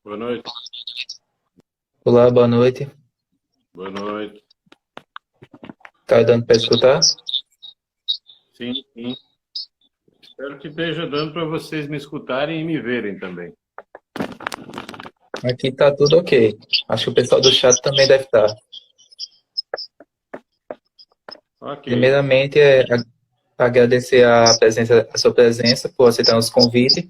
Boa noite. Olá, boa noite. Boa noite. Tá dando para escutar? Sim, sim. Espero que esteja dando para vocês me escutarem e me verem também. Aqui tá tudo ok. Acho que o pessoal do chat também deve estar. Ok. Primeiramente, agradecer a sua presença por aceitar nosso convite.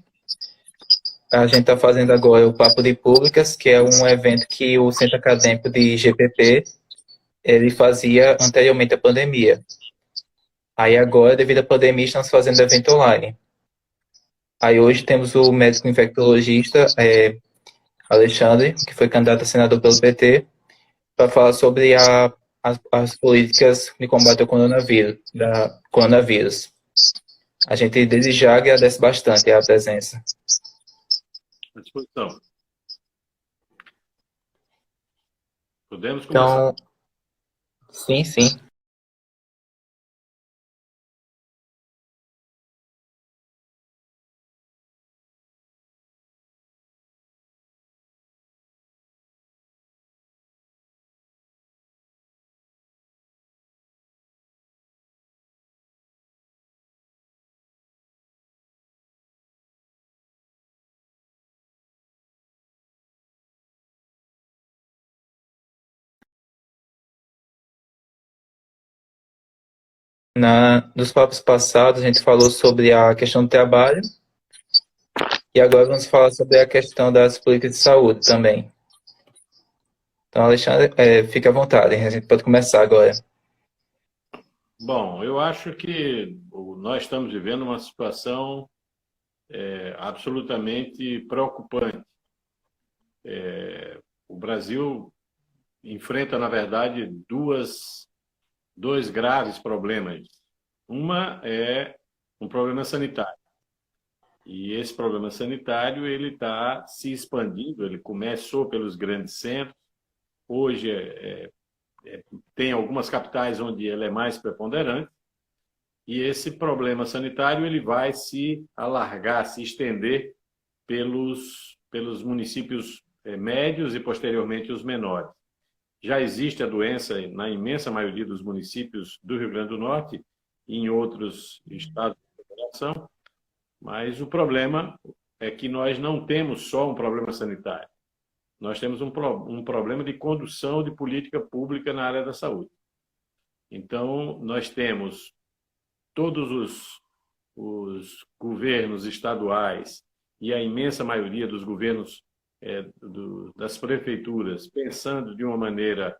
A gente está fazendo agora o Papo de Públicas, que é um evento que o Centro Acadêmico de GPP ele fazia anteriormente à pandemia. Aí agora, devido à pandemia, estamos fazendo evento online. Aí hoje temos o médico infectologista Alexandre, que foi candidato a senador pelo PT, para falar sobre as políticas de combate ao coronavírus. A gente desde já agradece bastante a presença. À disposição. Podemos começar. Então, sim, sim. Nos papos passados, a gente falou sobre a questão do trabalho e agora vamos falar sobre a questão das políticas de saúde também. Então, Alexandre, fique à vontade, a gente pode começar agora. Bom, eu acho que nós estamos vivendo uma situação absolutamente preocupante. O Brasil enfrenta, na verdade, dois graves problemas. Uma é um problema sanitário. E esse problema sanitário ele está se expandindo. Ele começou pelos grandes centros. Hoje tem algumas capitais onde ele é mais preponderante. E esse problema sanitário ele vai se alargar, se estender pelos municípios médios e posteriormente os menores. Já existe a doença na imensa maioria dos municípios do Rio Grande do Norte e em outros estados da federação. Mas o problema é que nós não temos só um problema sanitário. Nós temos um problema de condução de política pública na área da saúde. Então, nós temos todos os governos estaduais e a imensa maioria dos governos das prefeituras pensando de uma maneira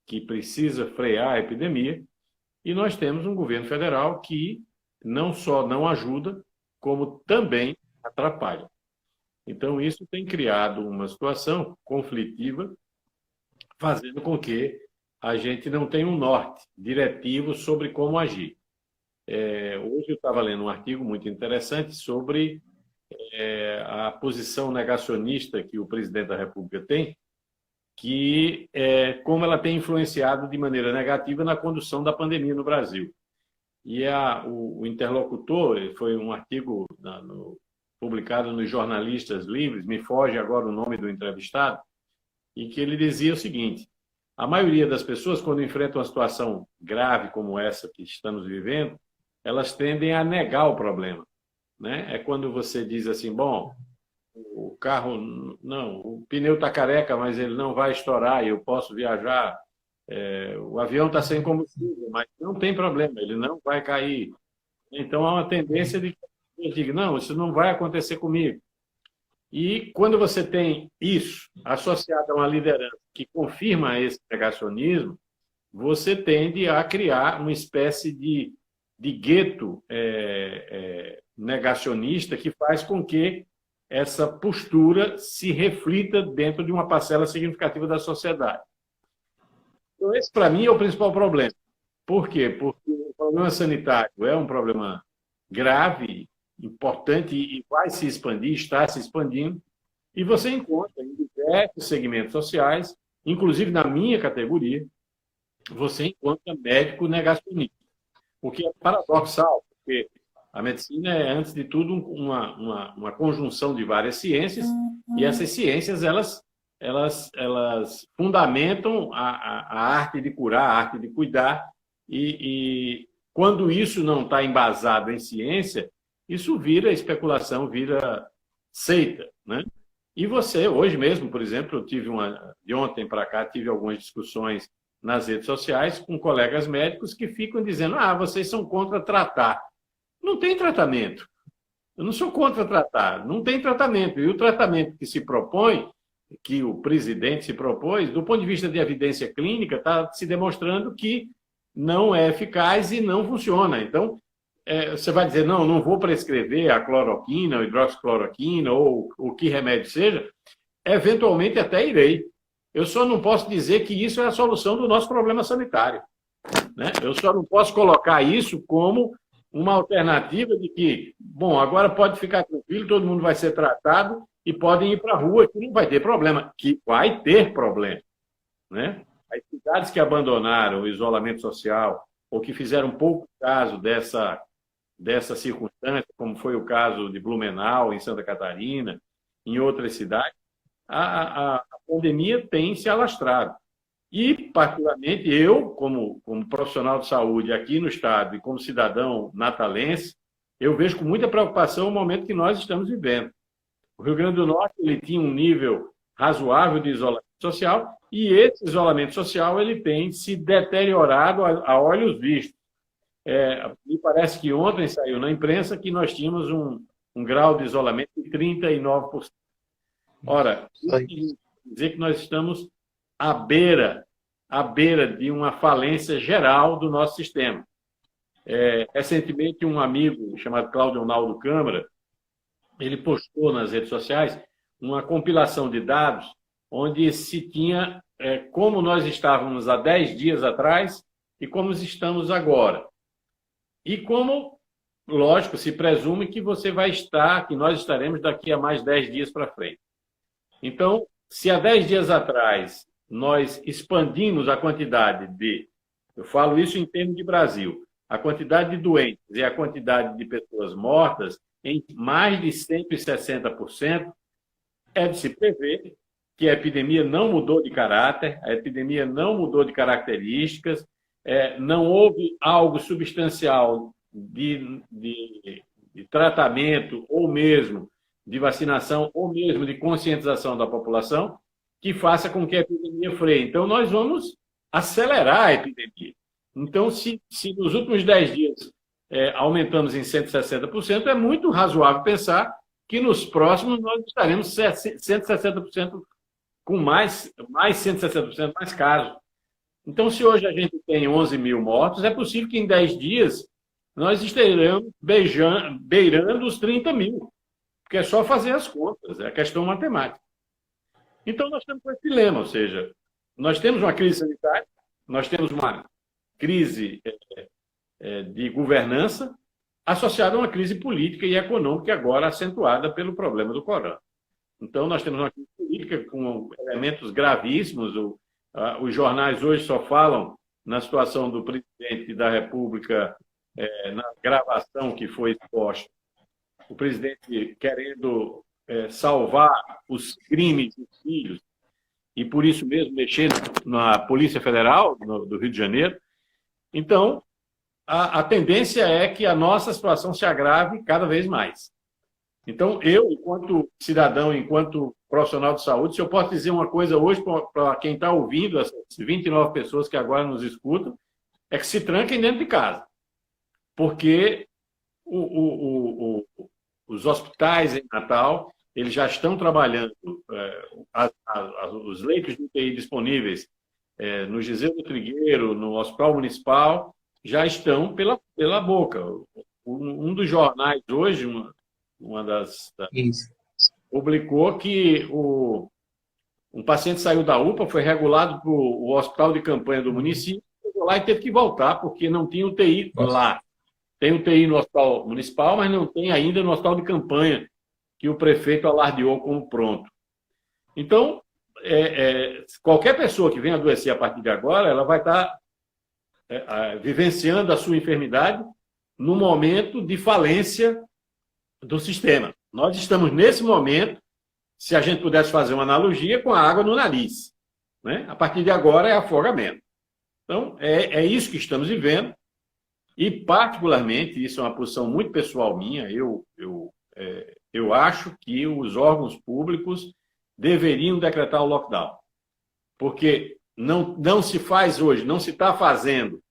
que precisa frear a epidemia, e nós temos um governo federal que não só não ajuda, como também atrapalha. Então, isso tem criado uma situação conflitiva, fazendo com que a gente não tenha um norte diretivo sobre como agir. Hoje eu estava lendo um artigo muito interessante sobre a posição negacionista que o presidente da República tem, que como ela tem influenciado de maneira negativa na condução da pandemia no Brasil. E o interlocutor, foi um artigo publicado nos Jornalistas Livres, me foge agora o nome do entrevistado, e que ele dizia o seguinte: a maioria das pessoas, quando enfrentam uma situação grave como essa que estamos vivendo, elas tendem a negar o problema, né? É quando você diz assim, bom, o carro, não, o pneu está careca, mas ele não vai estourar e eu posso viajar. O avião está sem combustível, mas não tem problema, ele não vai cair. Então há uma tendência de que as pessoas digam, não, isso não vai acontecer comigo. E quando você tem isso associado a uma liderança que confirma esse negacionismo, você tende a criar uma espécie de gueto negacionista que faz com que essa postura se reflita dentro de uma parcela significativa da sociedade. Então, esse, para mim, é o principal problema. Por quê? Porque o problema sanitário é um problema grave, importante e vai se expandir, está se expandindo, e você encontra em diversos segmentos sociais, inclusive na minha categoria, você encontra médico negacionista. O que é paradoxal, porque A medicina é, antes de tudo, uma conjunção de várias ciências, e essas ciências, elas fundamentam a arte de curar, a arte de cuidar, e quando isso não está embasado em ciência, isso vira especulação, vira seita, né? E você, hoje mesmo, por exemplo, eu tive de ontem para cá, tive algumas discussões nas redes sociais com colegas médicos que ficam dizendo: vocês são contra tratar. Não tem tratamento. Eu não sou contra tratar, não tem tratamento. E o tratamento que se propõe, que o presidente se propôs, do ponto de vista de evidência clínica, está se demonstrando que não é eficaz e não funciona. Então, você vai dizer: não vou prescrever a cloroquina, a hidroxicloroquina ou o que remédio seja. Eventualmente até irei. Eu só não posso dizer que isso é a solução do nosso problema sanitário, né? Eu só não posso colocar isso como uma alternativa de que, bom, agora pode ficar tranquilo, todo mundo vai ser tratado e podem ir para a rua, que não vai ter problema, que vai ter problema, né? As cidades que abandonaram o isolamento social ou que fizeram pouco caso dessa circunstância, como foi o caso de Blumenau, em Santa Catarina, em outras cidades, a pandemia tem se alastrado. E, particularmente, eu, como profissional de saúde aqui no Estado e como cidadão natalense, eu vejo com muita preocupação o momento que nós estamos vivendo. O Rio Grande do Norte ele tinha um nível razoável de isolamento social e esse isolamento social ele tem se deteriorado a olhos vistos. Me parece que ontem saiu na imprensa que nós tínhamos um grau de isolamento de 39%. Ora, isso quer dizer que nós estamos à beira de uma falência geral do nosso sistema. Recentemente, um amigo chamado Cláudio Naldo Câmara, ele postou nas redes sociais uma compilação de dados onde se tinha como nós estávamos há 10 dias atrás e como estamos agora. E como, lógico, se presume que que nós estaremos daqui a mais 10 dias para frente. Então, se há 10 dias atrás nós expandimos a quantidade eu falo isso em termos de Brasil, a quantidade de doentes e a quantidade de pessoas mortas em mais de 160%, é de se prever que a epidemia não mudou de caráter, a epidemia não mudou de características, não houve algo substancial de tratamento ou mesmo de vacinação ou mesmo de conscientização da população que faça com que a epidemia freie. Então, nós vamos acelerar a epidemia. Então, se nos últimos 10 dias aumentamos em 160%, é muito razoável pensar que nos próximos nós estaremos 160% com mais 160% mais casos. Então, se hoje a gente tem 11 mil mortos, é possível que em 10 dias nós estejamos beirando os 30 mil. Porque é só fazer as contas, é questão matemática. Então, nós temos esse dilema, ou seja, nós temos uma crise sanitária, nós temos uma crise de governança associada a uma crise política e econômica agora acentuada pelo problema do corona. Então, nós temos uma crise política com elementos gravíssimos. Os jornais hoje só falam na situação do presidente da República, na gravação que foi exposta, o presidente querendo salvar os crimes dos filhos e, por isso mesmo, mexendo na Polícia Federal do Rio de Janeiro. Então, a tendência é que a nossa situação se agrave cada vez mais. Então, eu, enquanto cidadão, enquanto profissional de saúde, se eu posso dizer uma coisa hoje para quem está ouvindo, essas 29 pessoas que agora nos escutam, é que se tranquem dentro de casa. Porque os hospitais em Natal, eles já estão trabalhando, os leitos de UTI disponíveis no Gisele do Trigueiro, no Hospital Municipal, já estão pela boca. Um dos jornais hoje, publicou que um paciente saiu da UPA, foi regulado para o hospital de campanha do município, chegou lá e teve que voltar, porque não tinha UTI lá. Tem UTI no hospital municipal, mas não tem ainda no hospital de campanha, que o prefeito alardeou como pronto. Então, qualquer pessoa que venha adoecer a partir de agora, ela vai estar vivenciando a sua enfermidade no momento de falência do sistema. Nós estamos nesse momento, se a gente pudesse fazer uma analogia, com a água no nariz, né? A partir de agora é afogamento. Então, é isso que estamos vivendo. E, particularmente, isso é uma posição muito pessoal minha, eu acho que os órgãos públicos deveriam decretar o lockdown. Porque não se faz hoje, não se está fazendo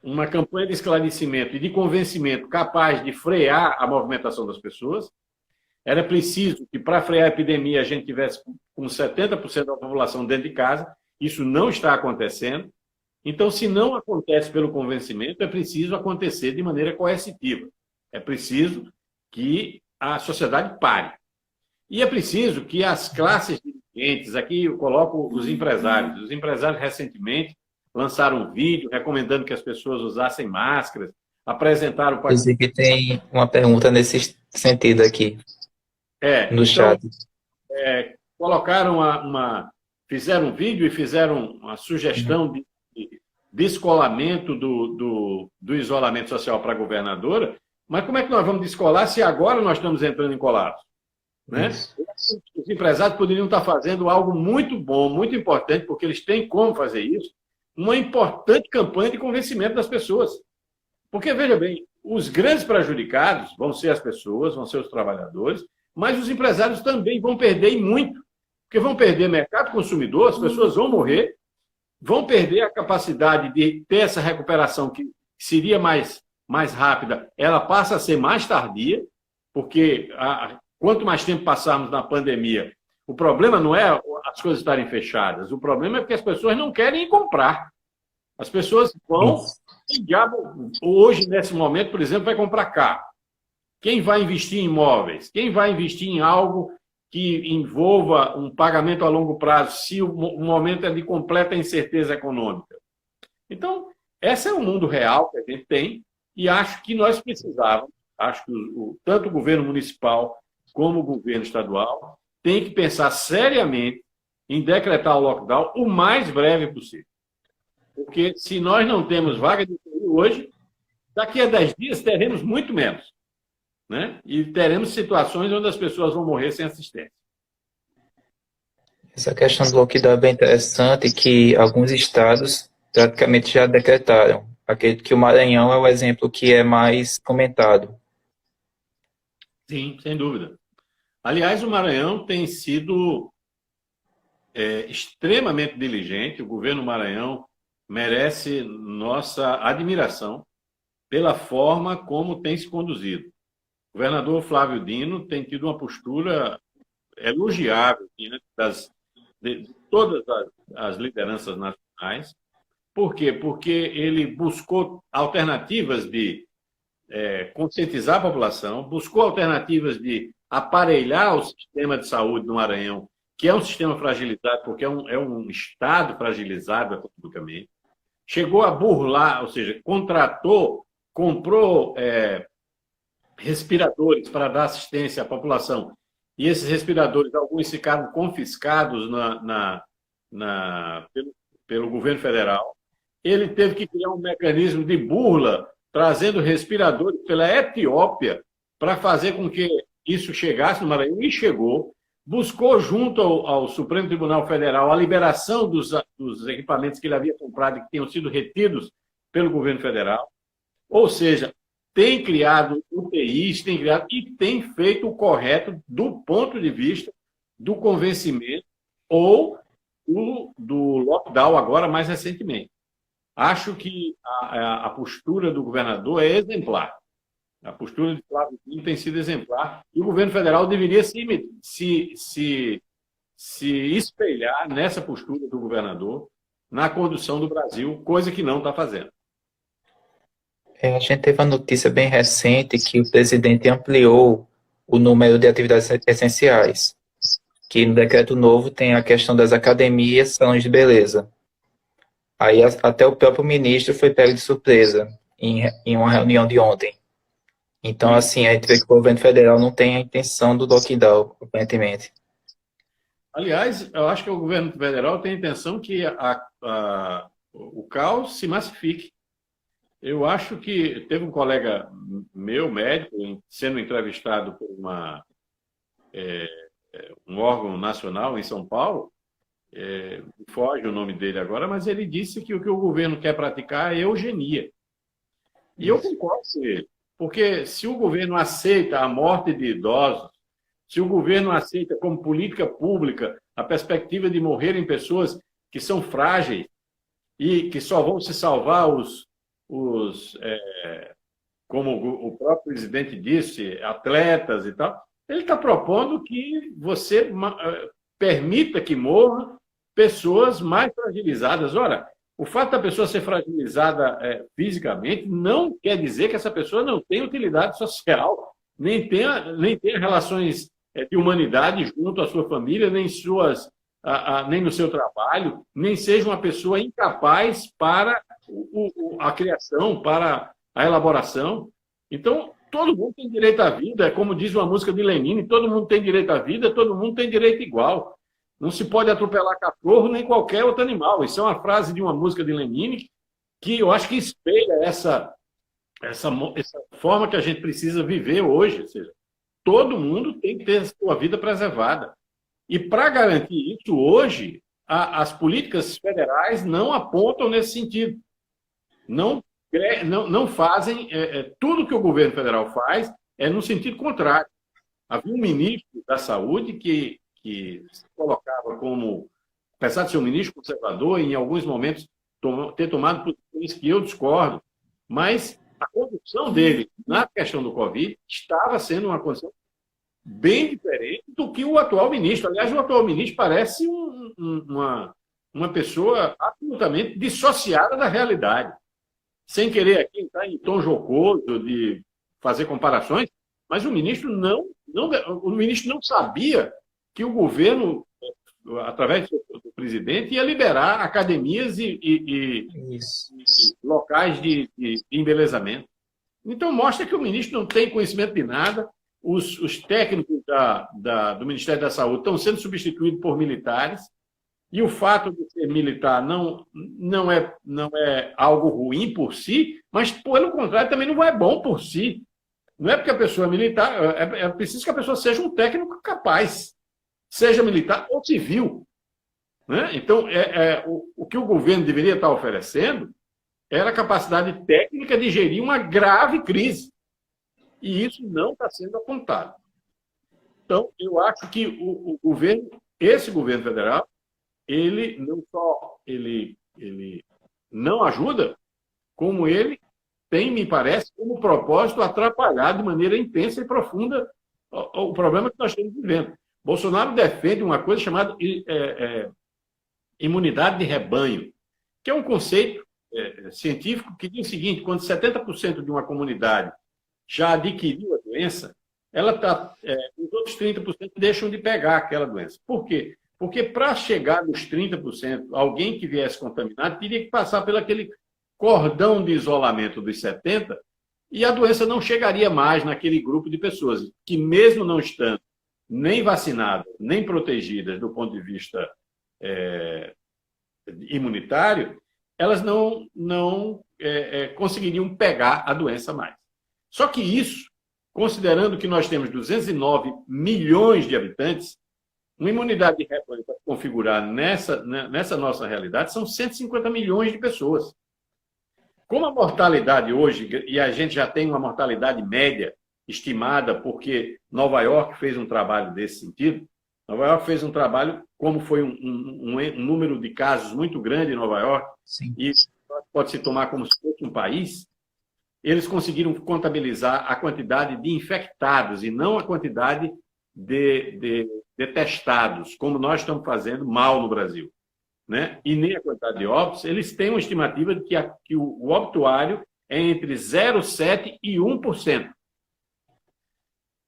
uma campanha de esclarecimento e de convencimento capaz de frear a movimentação das pessoas. Era preciso que, para frear a epidemia, a gente tivesse com 70% da população dentro de casa. Isso não está acontecendo. Então, se não acontece pelo convencimento, é preciso acontecer de maneira coercitiva. É preciso que a sociedade pare. E é preciso que as classes dirigentes, aqui eu coloco os empresários recentemente lançaram um vídeo recomendando que as pessoas usassem máscaras, apresentaram... Inclusive, tem uma pergunta nesse sentido aqui, no chat. Colocaram fizeram um vídeo e fizeram uma sugestão de descolamento do isolamento social para a governadora, mas como é que nós vamos descolar se agora nós estamos entrando em colapso? Né? Os empresários poderiam estar fazendo algo muito bom, muito importante, porque eles têm como fazer isso, uma importante campanha de convencimento das pessoas. Porque, veja bem, os grandes prejudicados vão ser as pessoas, vão ser os trabalhadores, mas os empresários também vão perder e muito, porque vão perder mercado consumidor, as pessoas vão morrer, vão perder a capacidade de ter essa recuperação que seria mais rápida, ela passa a ser mais tardia, porque quanto mais tempo passarmos na pandemia, o problema não é as coisas estarem fechadas, o problema é que as pessoas não querem ir comprar. As pessoas vão... Hoje, nesse momento, por exemplo, vai comprar carro. Quem vai investir em imóveis? Quem vai investir em algo que envolva um pagamento a longo prazo, se o momento é de completa incerteza econômica? Então, esse é o mundo real que a gente tem e acho que nós precisávamos, acho que tanto o governo municipal como o governo estadual tem que pensar seriamente em decretar o lockdown o mais breve possível. Porque se nós não temos vaga de UTI hoje, daqui a 10 dias teremos muito menos. Né? E teremos situações onde as pessoas vão morrer sem assistência. Essa questão do lockdown é bem interessante, que alguns estados praticamente já decretaram. Acredito que o Maranhão é o exemplo que é mais comentado. Sim, sem dúvida. Aliás, o Maranhão tem sido extremamente diligente. O governo Maranhão merece nossa admiração pela forma como tem se conduzido. O governador Flávio Dino tem tido uma postura elogiável de todas as lideranças nacionais. Por quê? Porque ele buscou alternativas de conscientizar a população, buscou alternativas de aparelhar o sistema de saúde no Maranhão, que é um sistema fragilizado, porque é um estado fragilizado economicamente. Chegou a burlar, ou seja, comprou respiradores para dar assistência à população. E esses respiradores, alguns ficaram confiscados pelo governo federal. Ele teve que criar um mecanismo de burla, trazendo respiradores pela Etiópia para fazer com que isso chegasse no Maranhão, e chegou. Buscou, junto ao Supremo Tribunal Federal, a liberação dos equipamentos que ele havia comprado e que tinham sido retidos pelo governo federal. Ou seja, tem criado UTIs, e tem feito o correto do ponto de vista do convencimento ou do lockdown, agora mais recentemente. Acho que a postura do governador é exemplar. A postura de Flávio Dino tem sido exemplar e o governo federal deveria se espelhar nessa postura do governador na condução do Brasil, coisa que não está fazendo. A gente teve uma notícia bem recente que o presidente ampliou o número de atividades essenciais, que no decreto novo tem a questão das academias, salões de beleza. Aí até o próprio ministro foi pego de surpresa em uma reunião de ontem. Então, assim, a gente vê que o governo federal não tem a intenção do lockdown, aparentemente. Aliás, eu acho que o governo federal tem a intenção que o caos se massifique. Eu acho que teve um colega meu, médico, sendo entrevistado por um órgão nacional em São Paulo, foge o nome dele agora, mas ele disse que o que o governo quer praticar é eugenia. E eu concordo com ele, porque se o governo aceita a morte de idosos, se o governo aceita como política pública a perspectiva de morrerem pessoas que são frágeis e que só vão se salvar como o próprio presidente disse, atletas e tal, ele está propondo que você permita que morram pessoas mais fragilizadas. Ora, o fato da pessoa ser fragilizada fisicamente não quer dizer que essa pessoa não tenha utilidade social, nem tenha relações de humanidade junto à sua família, nem no seu trabalho, nem seja uma pessoa incapaz para a criação, para a elaboração. Então, todo mundo tem direito à vida, como diz uma música de Lenine, todo mundo tem direito à vida, todo mundo tem direito igual. Não se pode atropelar cachorro nem qualquer outro animal. Isso é uma frase de uma música de Lenine que eu acho que espelha essa forma que a gente precisa viver hoje. Ou seja, todo mundo tem que ter a sua vida preservada. E para garantir isso, hoje, as políticas federais não apontam nesse sentido. Não fazem, tudo que o governo federal faz é no sentido contrário. Havia um ministro da Saúde que se colocava como, apesar de ser um ministro conservador, em alguns momentos ter tomado posições que eu discordo, mas a condução dele na questão do Covid estava sendo uma condição bem diferente do que o atual ministro. Aliás, o atual ministro parece uma pessoa absolutamente dissociada da realidade. Sem querer aqui entrar em tom jocoso de fazer comparações, mas o ministro não sabia que o governo, através do presidente, ia liberar academias e locais de embelezamento. Então, mostra que o ministro não tem conhecimento de nada, os técnicos do Ministério da Saúde estão sendo substituídos por militares, e o fato de ser militar não é algo ruim por si, mas, pelo contrário, também não é bom por si. Não é porque a pessoa é militar, é preciso que a pessoa seja um técnico capaz, seja militar ou civil. Né? Então, o que o governo deveria estar oferecendo era a capacidade técnica de gerir uma grave crise. E isso não está sendo apontado. Então, eu acho que esse governo federal, ele não só ele não ajuda, como ele tem, me parece, como propósito atrapalhar de maneira intensa e profunda o problema que nós estamos vivendo. Bolsonaro defende uma coisa chamada imunidade de rebanho, que é um conceito científico que diz o seguinte: quando 70% de uma comunidade já adquiriu a doença, os outros 30% deixam de pegar aquela doença. Por quê? Porque para chegar nos 30%, alguém que viesse contaminado teria que passar pelo aquele cordão de isolamento dos 70%, e a doença não chegaria mais naquele grupo de pessoas que, mesmo não estando nem vacinadas, nem protegidas do ponto de vista imunitário, elas não conseguiriam pegar a doença mais. Só que isso, considerando que nós temos 209 milhões de habitantes, uma imunidade de rebanho para configurar nessa nossa realidade são 150 milhões de pessoas. Como a mortalidade hoje, e a gente já tem uma mortalidade média estimada, porque Nova York fez um trabalho desse sentido. Nova York fez um trabalho, como foi um número de casos muito grande em Nova York, sim, e pode se tomar como se fosse um país, eles conseguiram contabilizar a quantidade de infectados e não a quantidade de testados, como nós estamos fazendo mal no Brasil. Né? E nem a quantidade de óbitos. Eles têm uma estimativa de que o obituário é entre 0,7% e 1%.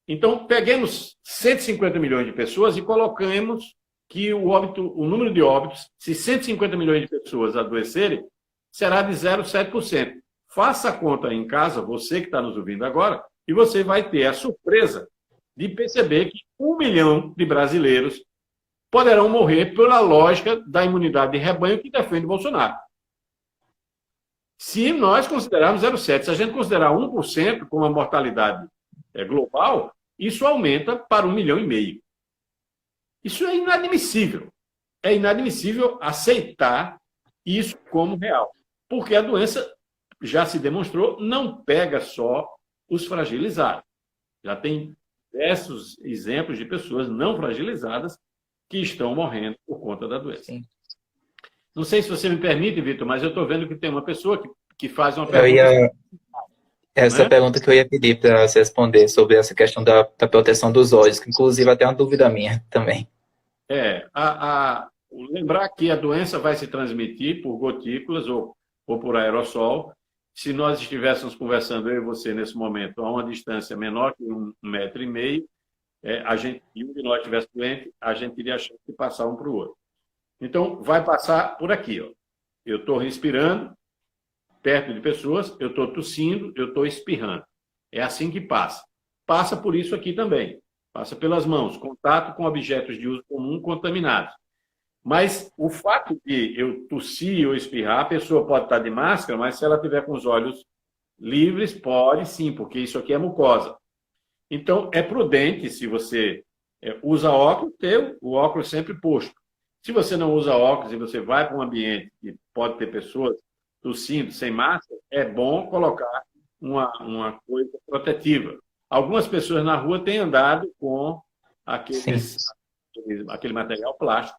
Então, peguemos 150 milhões de pessoas e coloquemos que o número de óbitos, se 150 milhões de pessoas adoecerem, será de 0,7%. Faça a conta em casa, você que está nos ouvindo agora, e você vai ter a surpresa de perceber que 1 milhão de brasileiros poderão morrer pela lógica da imunidade de rebanho que defende Bolsonaro. Se nós considerarmos 0,7, se a gente considerar 1% como a mortalidade global, isso aumenta para 1,5 milhão. Isso é inadmissível. É inadmissível aceitar isso como real. Porque a doença, já se demonstrou, não pega só os fragilizados. Já tem diversos exemplos de pessoas não fragilizadas que estão morrendo por conta da doença. Sim. Não sei se você me permite, Vitor, mas eu estou vendo que tem uma pessoa que faz uma pergunta. Essa pergunta que eu ia pedir para você responder sobre essa questão da proteção dos olhos, que inclusive até uma dúvida minha também. Lembrar que a doença vai se transmitir por gotículas ou por aerossol. Se nós estivéssemos conversando, eu e você, nesse momento, a uma distância menor que 1,5 metro, e um de nós estivesse doente, a gente teria a chance de passar um para o outro. Então, vai passar por aqui. Ó. Eu estou respirando perto de pessoas, eu estou tossindo, eu estou espirrando. É assim que passa. Passa por isso aqui também. Passa pelas mãos, contato com objetos de uso comum contaminados. Mas o fato de eu tossir ou espirrar, a pessoa pode estar de máscara, mas se ela estiver com os olhos livres, pode sim, porque isso aqui é mucosa. Então, é prudente, se você usa óculos, ter o óculos sempre posto. Se você não usa óculos e você vai para um ambiente que pode ter pessoas tossindo sem máscara, é bom colocar uma coisa protetiva. Algumas pessoas na rua têm andado com aquele material plástico,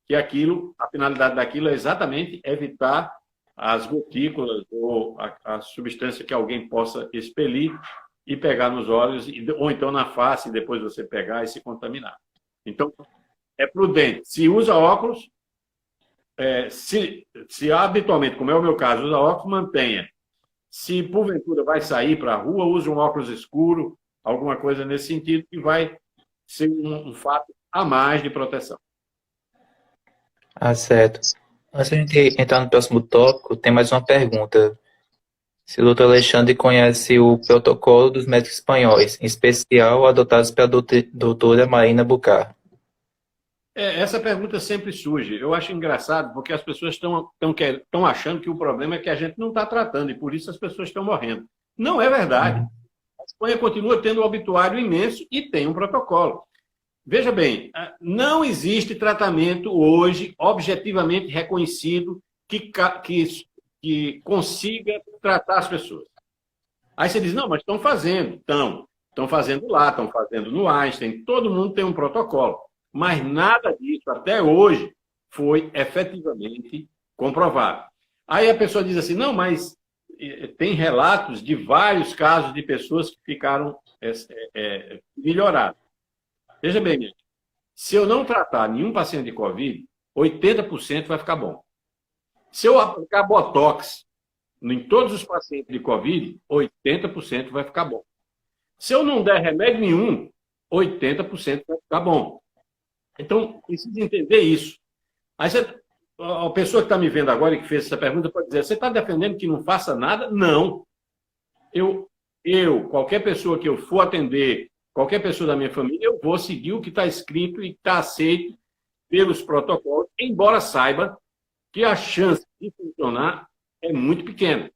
que a finalidade daquilo é exatamente evitar as gotículas ou a substância que alguém possa expelir e pegar nos olhos, ou então na face, e depois você pegar e se contaminar. Então, é prudente. Se usa óculos, se habitualmente, como é o meu caso, usa óculos, mantenha. Se porventura vai sair para a rua, use um óculos escuro, alguma coisa nesse sentido, que vai ser um fato a mais de proteção. Certo. Antes de a gente entrar no próximo tópico, tem mais uma pergunta. Se o doutor Alexandre conhece o protocolo dos médicos espanhóis, em especial adotados pela doutora Marina Bucar. Essa pergunta sempre surge. Eu acho engraçado, porque as pessoas estão achando que o problema é que a gente não está tratando, e por isso as pessoas estão morrendo. Não é verdade. A Espanha continua tendo um obituário imenso e tem um protocolo. Veja bem, não existe tratamento hoje objetivamente reconhecido que consiga tratar as pessoas. Aí você diz, não, mas estão fazendo. Estão fazendo lá, estão fazendo no Einstein, todo mundo tem um protocolo. Mas nada disso, até hoje, foi efetivamente comprovado. Aí a pessoa diz assim, não, mas tem relatos de vários casos de pessoas que ficaram melhoradas. Veja bem, gente, se eu não tratar nenhum paciente de Covid, 80% vai ficar bom. Se eu aplicar Botox em todos os pacientes de Covid, 80% vai ficar bom. Se eu não der remédio nenhum, 80% vai ficar bom. Então, precisa entender isso. Aí a pessoa que está me vendo agora e que fez essa pergunta pode dizer, você está defendendo que não faça nada? Não. Qualquer pessoa que eu for atender, qualquer pessoa da minha família, eu vou seguir o que está escrito e está aceito pelos protocolos, embora saiba que a chance de funcionar é muito pequena.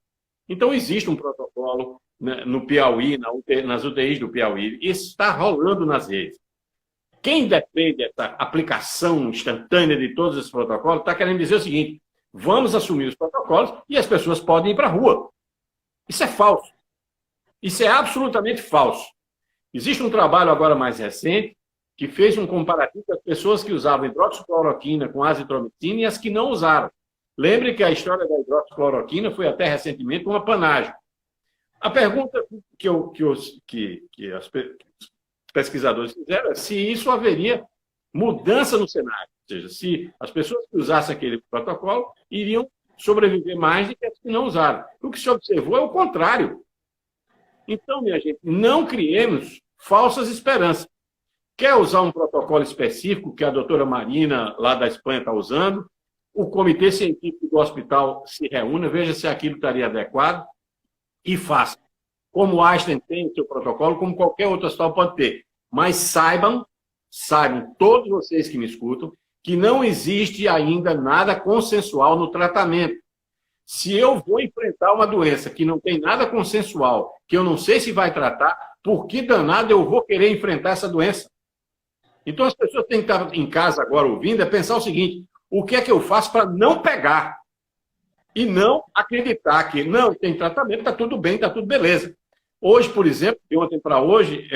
Então, existe um protocolo no Piauí, nas UTIs do Piauí, e isso está rolando nas redes. Quem defende essa aplicação instantânea de todos esses protocolos está querendo dizer o seguinte, vamos assumir os protocolos e as pessoas podem ir para a rua. Isso é falso. Isso é absolutamente falso. Existe um trabalho agora mais recente que fez um comparativo das pessoas que usavam hidroxicloroquina com azitromicina e as que não usaram. Lembre que a história da hidroxicloroquina foi até recentemente uma panágio. A pergunta que os pesquisadores fizeram é se isso haveria mudança no cenário. Ou seja, se as pessoas que usassem aquele protocolo iriam sobreviver mais do que as que não usaram. O que se observou é o contrário. Então, minha gente, não criemos falsas esperanças. Quer usar um protocolo específico que a doutora Marina, lá da Espanha, está usando, o comitê científico do hospital se reúne, veja se aquilo estaria adequado e faça. Como o Einstein tem o seu protocolo, como qualquer outro hospital pode ter. Mas saibam, todos vocês que me escutam, que não existe ainda nada consensual no tratamento. Se eu vou enfrentar uma doença que não tem nada consensual, que eu não sei se vai tratar, por que danado eu vou querer enfrentar essa doença? Então as pessoas têm que estar em casa agora ouvindo, é pensar o seguinte: o que é que eu faço para não pegar? E não acreditar que não, tem tratamento, está tudo bem, está tudo beleza. Hoje, por exemplo, de ontem para hoje,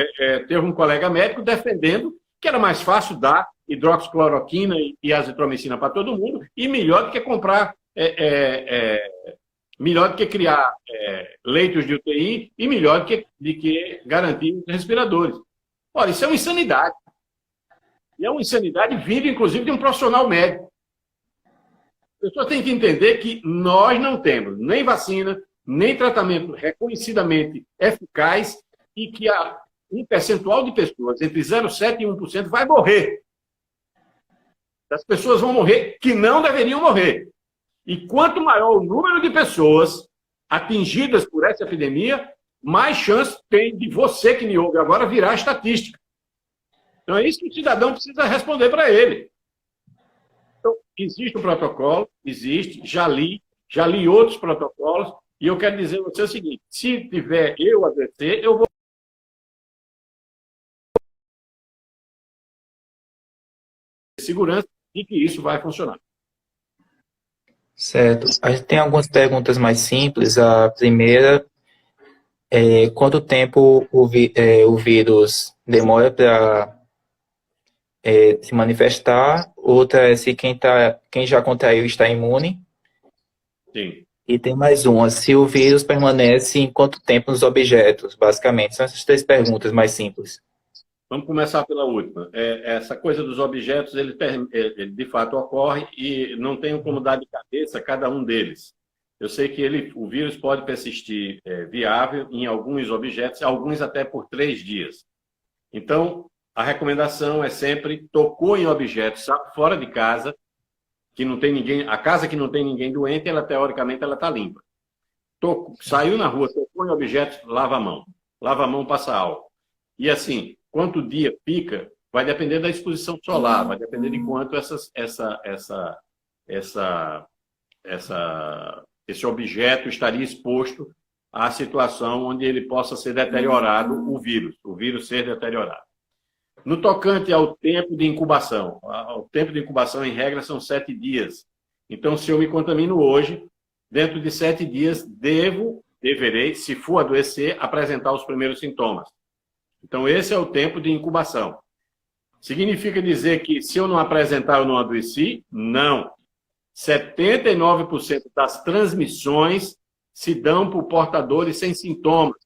teve um colega médico defendendo que era mais fácil dar hidroxicloroquina e azitromicina para todo mundo, e melhor do que comprar, melhor do que criar leitos de UTI, e melhor do que garantir os respiradores. Olha, isso é uma insanidade. E é uma insanidade vinda, inclusive, de um profissional médico. As pessoas têm que entender que nós não temos nem vacina, nem tratamento reconhecidamente eficaz, e que um percentual de pessoas, entre 0,7% e 1%, vai morrer. As pessoas vão morrer que não deveriam morrer. E quanto maior o número de pessoas atingidas por essa epidemia, mais chance tem de você que me ouve agora virar estatística. Então é isso que o cidadão precisa responder para ele. Então, existe um protocolo, existe, já li outros protocolos, e eu quero dizer a você o seguinte: se tiver eu adoecer, eu vou ter segurança de que isso vai funcionar. Certo. A gente tem algumas perguntas mais simples. A primeira é quanto tempo o vírus demora para se manifestar? Outra é se quem já contraiu está imune. Sim. E tem mais uma, se o vírus permanece em quanto tempo nos objetos, basicamente. São essas três perguntas mais simples. Vamos começar pela última. Essa coisa dos objetos, ele de fato ocorre, e não tenho como dar de cabeça cada um deles. Eu sei que o vírus pode persistir viável em alguns objetos, alguns até por 3 dias. Então, a recomendação é sempre: tocou em objetos fora de casa, que não tem ninguém, a casa que não tem ninguém doente, teoricamente ela está limpa. Saiu na rua, tocou em objetos, lava a mão. Lava a mão, passa álcool. E assim, quanto o dia fica, vai depender da exposição solar, vai depender de quanto esse objeto estaria exposto à situação onde ele possa ser deteriorado, o vírus ser deteriorado. No tocante ao tempo de incubação, o tempo de incubação, em regra, são 7 dias. Então, se eu me contamino hoje, dentro de 7 dias, deverei, se for adoecer, apresentar os primeiros sintomas. Então, esse é o tempo de incubação. Significa dizer que, se eu não apresentar, eu não adoeci? Não. 79% das transmissões se dão por portadores sem sintomas.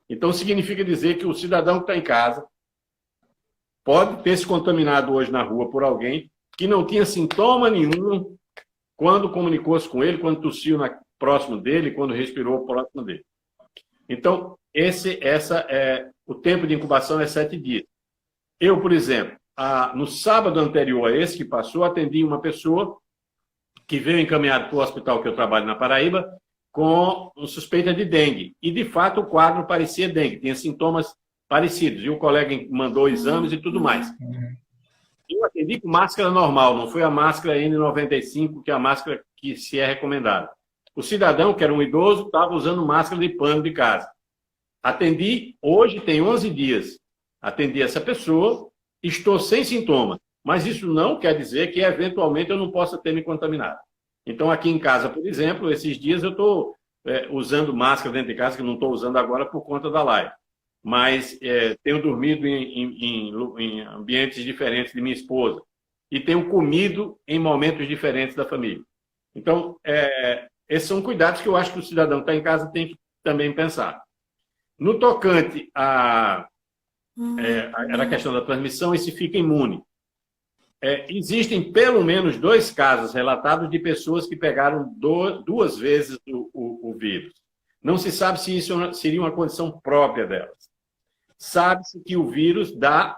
Então, significa dizer que o cidadão que está em casa pode ter se contaminado hoje na rua por alguém que não tinha sintoma nenhum quando comunicou-se com ele, quando tossiu próximo dele, quando respirou próximo dele. Então, o tempo de incubação é 7 dias. Eu, por exemplo, no sábado anterior a esse que passou, atendi uma pessoa que veio encaminhado para o hospital que eu trabalho na Paraíba com suspeita de dengue. E, de fato, o quadro parecia dengue, tinha sintomas parecidos. E o colega mandou exames e tudo mais. Eu atendi com máscara normal, não foi a máscara N95, que é a máscara que se é recomendada. O cidadão, que era um idoso, estava usando máscara de pano de casa. Atendi, hoje tem 11 dias. Atendi essa pessoa, estou sem sintoma. Mas isso não quer dizer que, eventualmente, eu não possa ter me contaminado. Então, aqui em casa, por exemplo, esses dias eu estou usando máscara dentro de casa, que não estou usando agora por conta da live. Mas tenho dormido em ambientes diferentes de minha esposa. E tenho comido em momentos diferentes da família. Então, esses são cuidados que eu acho que o cidadão que está em casa tem que também pensar. No tocante à questão da transmissão, e se fica imune. Existem pelo menos 2 casos relatados de pessoas que pegaram 2 vezes o vírus. Não se sabe se isso seria uma condição própria delas. Sabe-se que o vírus dá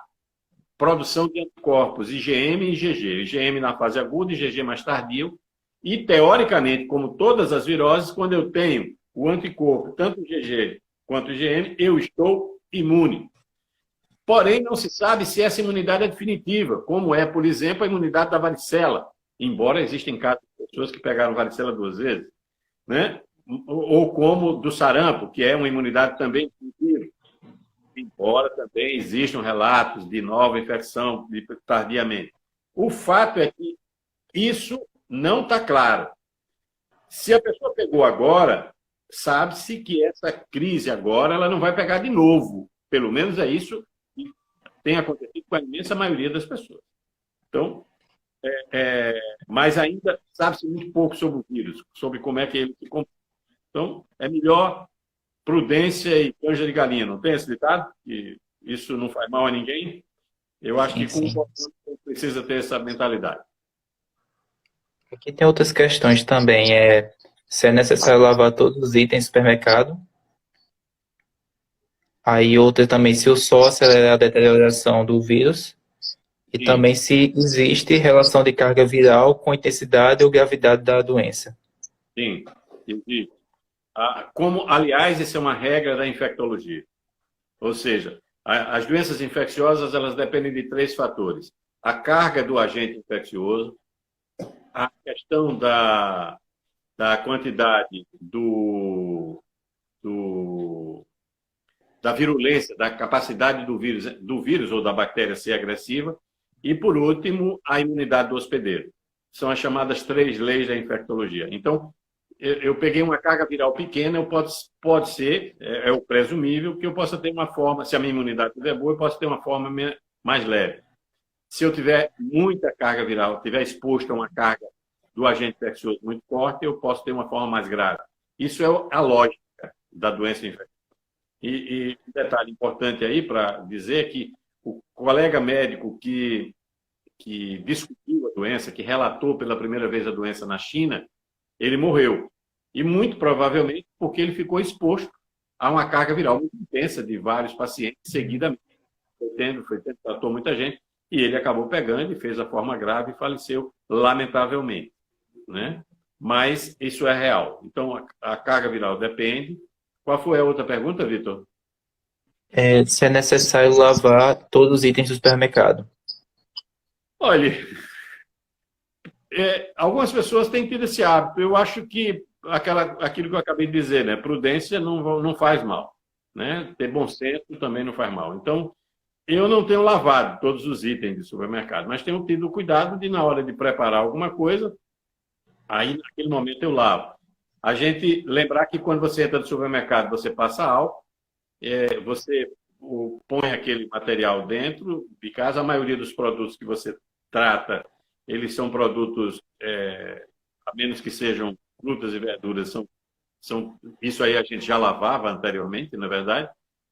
produção de anticorpos, IgM e IgG. IgM na fase aguda, IgG mais tardio. E, teoricamente, como todas as viroses, quando eu tenho o anticorpo, tanto o IgG quanto o IgM, eu estou imune. Porém, não se sabe se essa imunidade é definitiva, como é, por exemplo, a imunidade da varicela. Embora existem casos de pessoas que pegaram varicela 2 vezes. né? Ou como do sarampo, que é uma imunidade também embora também existam relatos de nova infecção tardiamente. O fato é que isso não está claro. Se a pessoa pegou agora, sabe-se que essa crise agora ela não vai pegar de novo. Pelo menos é isso que tem acontecido com a imensa maioria das pessoas. Então, mas ainda sabe-se muito pouco sobre o vírus, sobre como é que ele se comporta. Então, é melhor prudência e canja de galinha. Não tem esse ditado? Que isso não faz mal a ninguém? Eu acho Sim, que com o sim. governo precisa ter essa mentalidade. Aqui tem outras questões também. Se é necessário lavar todos os itens do supermercado. Aí outra também, se o sol acelera a deterioração do vírus. E Sim, também se existe relação de carga viral com intensidade ou gravidade da doença. sim. Existe. Como, aliás, isso é uma regra da infectologia. Ou seja, as doenças infecciosas elas dependem de três fatores: a carga do agente infeccioso, a questão da quantidade da virulência, da capacidade do vírus ou da bactéria ser agressiva, e, por último, a imunidade do hospedeiro. São as chamadas três leis da infectologia. Então, eu peguei uma carga viral pequena, pode ser, é o presumível, que eu possa ter uma forma, se a minha imunidade estiver boa, eu posso ter uma forma mais leve. Se eu tiver muita carga viral, estiver exposto a uma carga do agente infeccioso muito forte, eu posso ter uma forma mais grave. Isso é a lógica da doença infecciosa. E um detalhe importante aí para dizer que o colega médico que discutiu a doença, que relatou pela primeira vez a doença na China, ele morreu. E muito provavelmente porque ele ficou exposto a uma carga viral muito intensa de vários pacientes seguidamente. Tratou muita gente e ele acabou pegando e fez a forma grave e faleceu, lamentavelmente. Né? Mas isso é real. Então, a carga viral depende. Qual foi a outra pergunta, Vitor? Se é necessário lavar todos os itens do supermercado. Olha, algumas pessoas têm tido esse hábito. Eu acho que aquilo que eu acabei de dizer, né? Prudência não faz mal. Né? Ter bom senso também não faz mal. Então, eu não tenho lavado todos os itens de supermercado, mas tenho tido cuidado de, na hora de preparar alguma coisa, aí naquele momento eu lavo. A gente lembrar que quando você entra no supermercado, você passa álcool, você põe aquele material dentro de casa. A maioria dos produtos que você trata, eles são produtos, a menos que sejam frutas e verduras, isso aí a gente já lavava anteriormente, na verdade,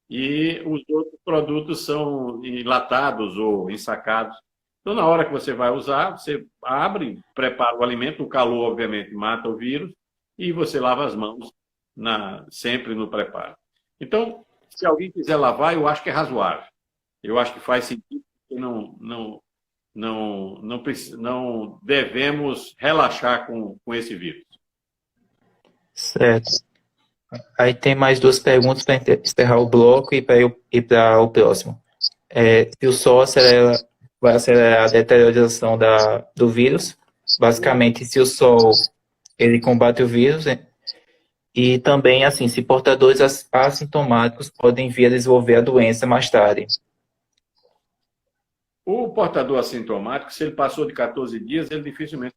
e os outros produtos são enlatados ou ensacados. Então, na hora que você vai usar, você abre, prepara o alimento, o calor, obviamente, mata o vírus, e você lava as mãos sempre no preparo. Então, se alguém quiser lavar, eu acho que é razoável. Eu acho que faz sentido, porque não devemos relaxar com esse vírus. Certo. Aí tem mais duas perguntas para encerrar o bloco e para eu ir para o próximo. Se o sol vai acelerar a deterioração do vírus, basicamente, se o sol ele combate o vírus, né? E também, assim, se portadores assintomáticos podem vir a desenvolver a doença mais tarde. O portador assintomático, se ele passou de 14 dias, ele dificilmente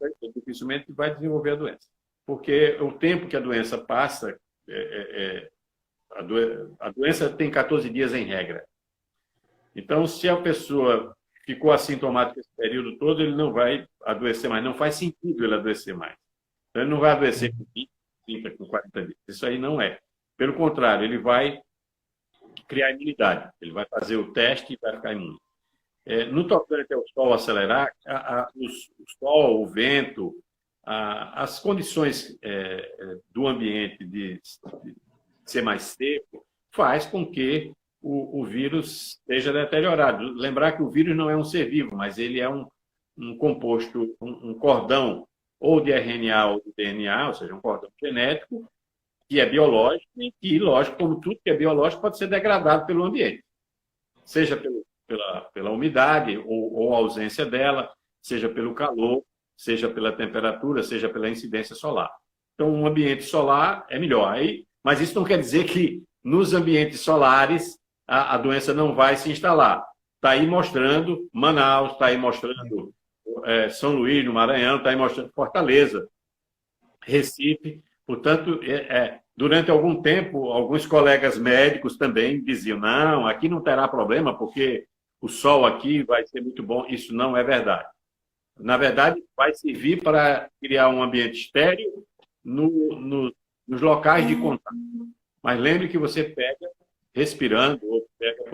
vai desenvolver a doença. Porque o tempo que a doença passa, a doença tem 14 dias em regra. Então, se a pessoa ficou assintomática esse período todo, ele não vai adoecer mais. Não faz sentido ele adoecer mais. Então, ele não vai adoecer com 20, 30, com 40 dias. Isso aí não é. Pelo contrário, ele vai criar imunidade. Ele vai fazer o teste e vai ficar imune. No tocante ao sol acelerar, o sol, o vento, as condições do ambiente de ser mais seco, faz com que o vírus esteja deteriorado. Lembrar que o vírus não é um ser vivo, mas ele é um composto, um cordão ou de RNA ou de DNA, ou seja, um cordão genético, que é biológico e que, lógico, como tudo que é biológico, pode ser degradado pelo ambiente. Seja pela umidade ou ausência dela, seja pelo calor, seja pela temperatura, seja pela incidência solar. Então, um ambiente solar é melhor. Mas isso não quer dizer que nos ambientes solares a doença não vai se instalar. Está aí mostrando Manaus, está aí mostrando São Luís, no Maranhão, está aí mostrando Fortaleza, Recife. Portanto, durante algum tempo, alguns colegas médicos também diziam, não, aqui não terá problema, porque o sol aqui vai ser muito bom. Isso não é verdade. Na verdade, vai servir para criar um ambiente estéril nos locais de contato. Mas lembre que você pega respirando ou pega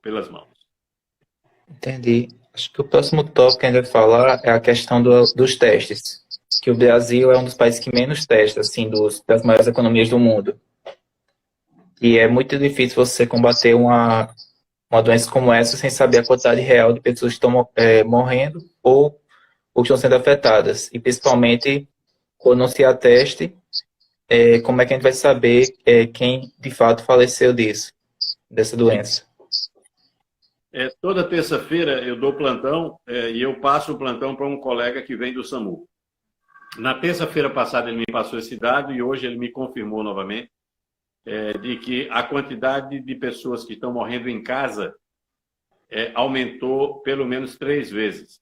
pelas mãos. Entendi. Acho que o próximo tópico que a gente vai falar é a questão dos testes. Que o Brasil é um dos países que menos testa, assim, das maiores economias do mundo. E é muito difícil você combater uma doença como essa sem saber a quantidade real de pessoas que estão morrendo ou que estão sendo afetadas. E principalmente, quando não se ateste, como é que a gente vai saber quem de fato faleceu dessa doença? Toda terça-feira eu dou plantão e eu passo o plantão para um colega que vem do SAMU. Na terça-feira passada ele me passou esse dado e hoje ele me confirmou novamente de que a quantidade de pessoas que estão morrendo em casa aumentou pelo menos 3 vezes.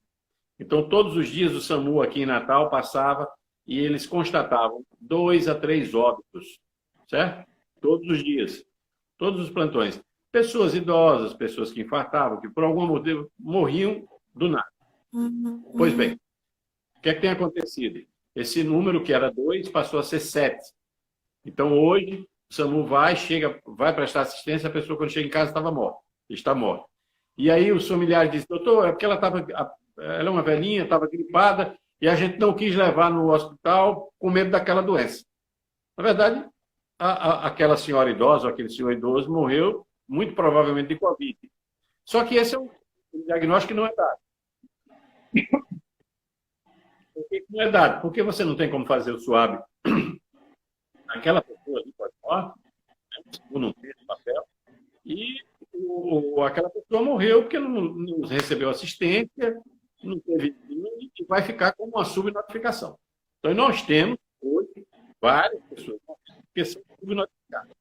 Então, todos os dias o SAMU aqui em Natal passava e eles constatavam 2 a 3 óbitos, certo? Todos os dias, todos os plantões. Pessoas idosas, pessoas que infartavam, que por algum motivo morriam do nada. Pois bem, o que é que tem acontecido? Esse número que era 2 passou a ser 7. Então, hoje, o SAMU vai prestar assistência, a pessoa quando chega em casa está morta. E aí os familiares dizem, doutor, é porque ela é uma velhinha, estava gripada, e a gente não quis levar no hospital com medo daquela doença. Na verdade, aquela senhora idosa, ou aquele senhor idoso, morreu muito provavelmente de Covid. Só que esse é um diagnóstico que não é dado. Por que não é dado? Porque você não tem como fazer o swab naquela pessoa ali, pode falar, não tem esse papel, e aquela pessoa morreu porque não recebeu assistência, não teve e vai ficar como uma subnotificação. Então, nós temos hoje várias pessoas que são subnotificadas.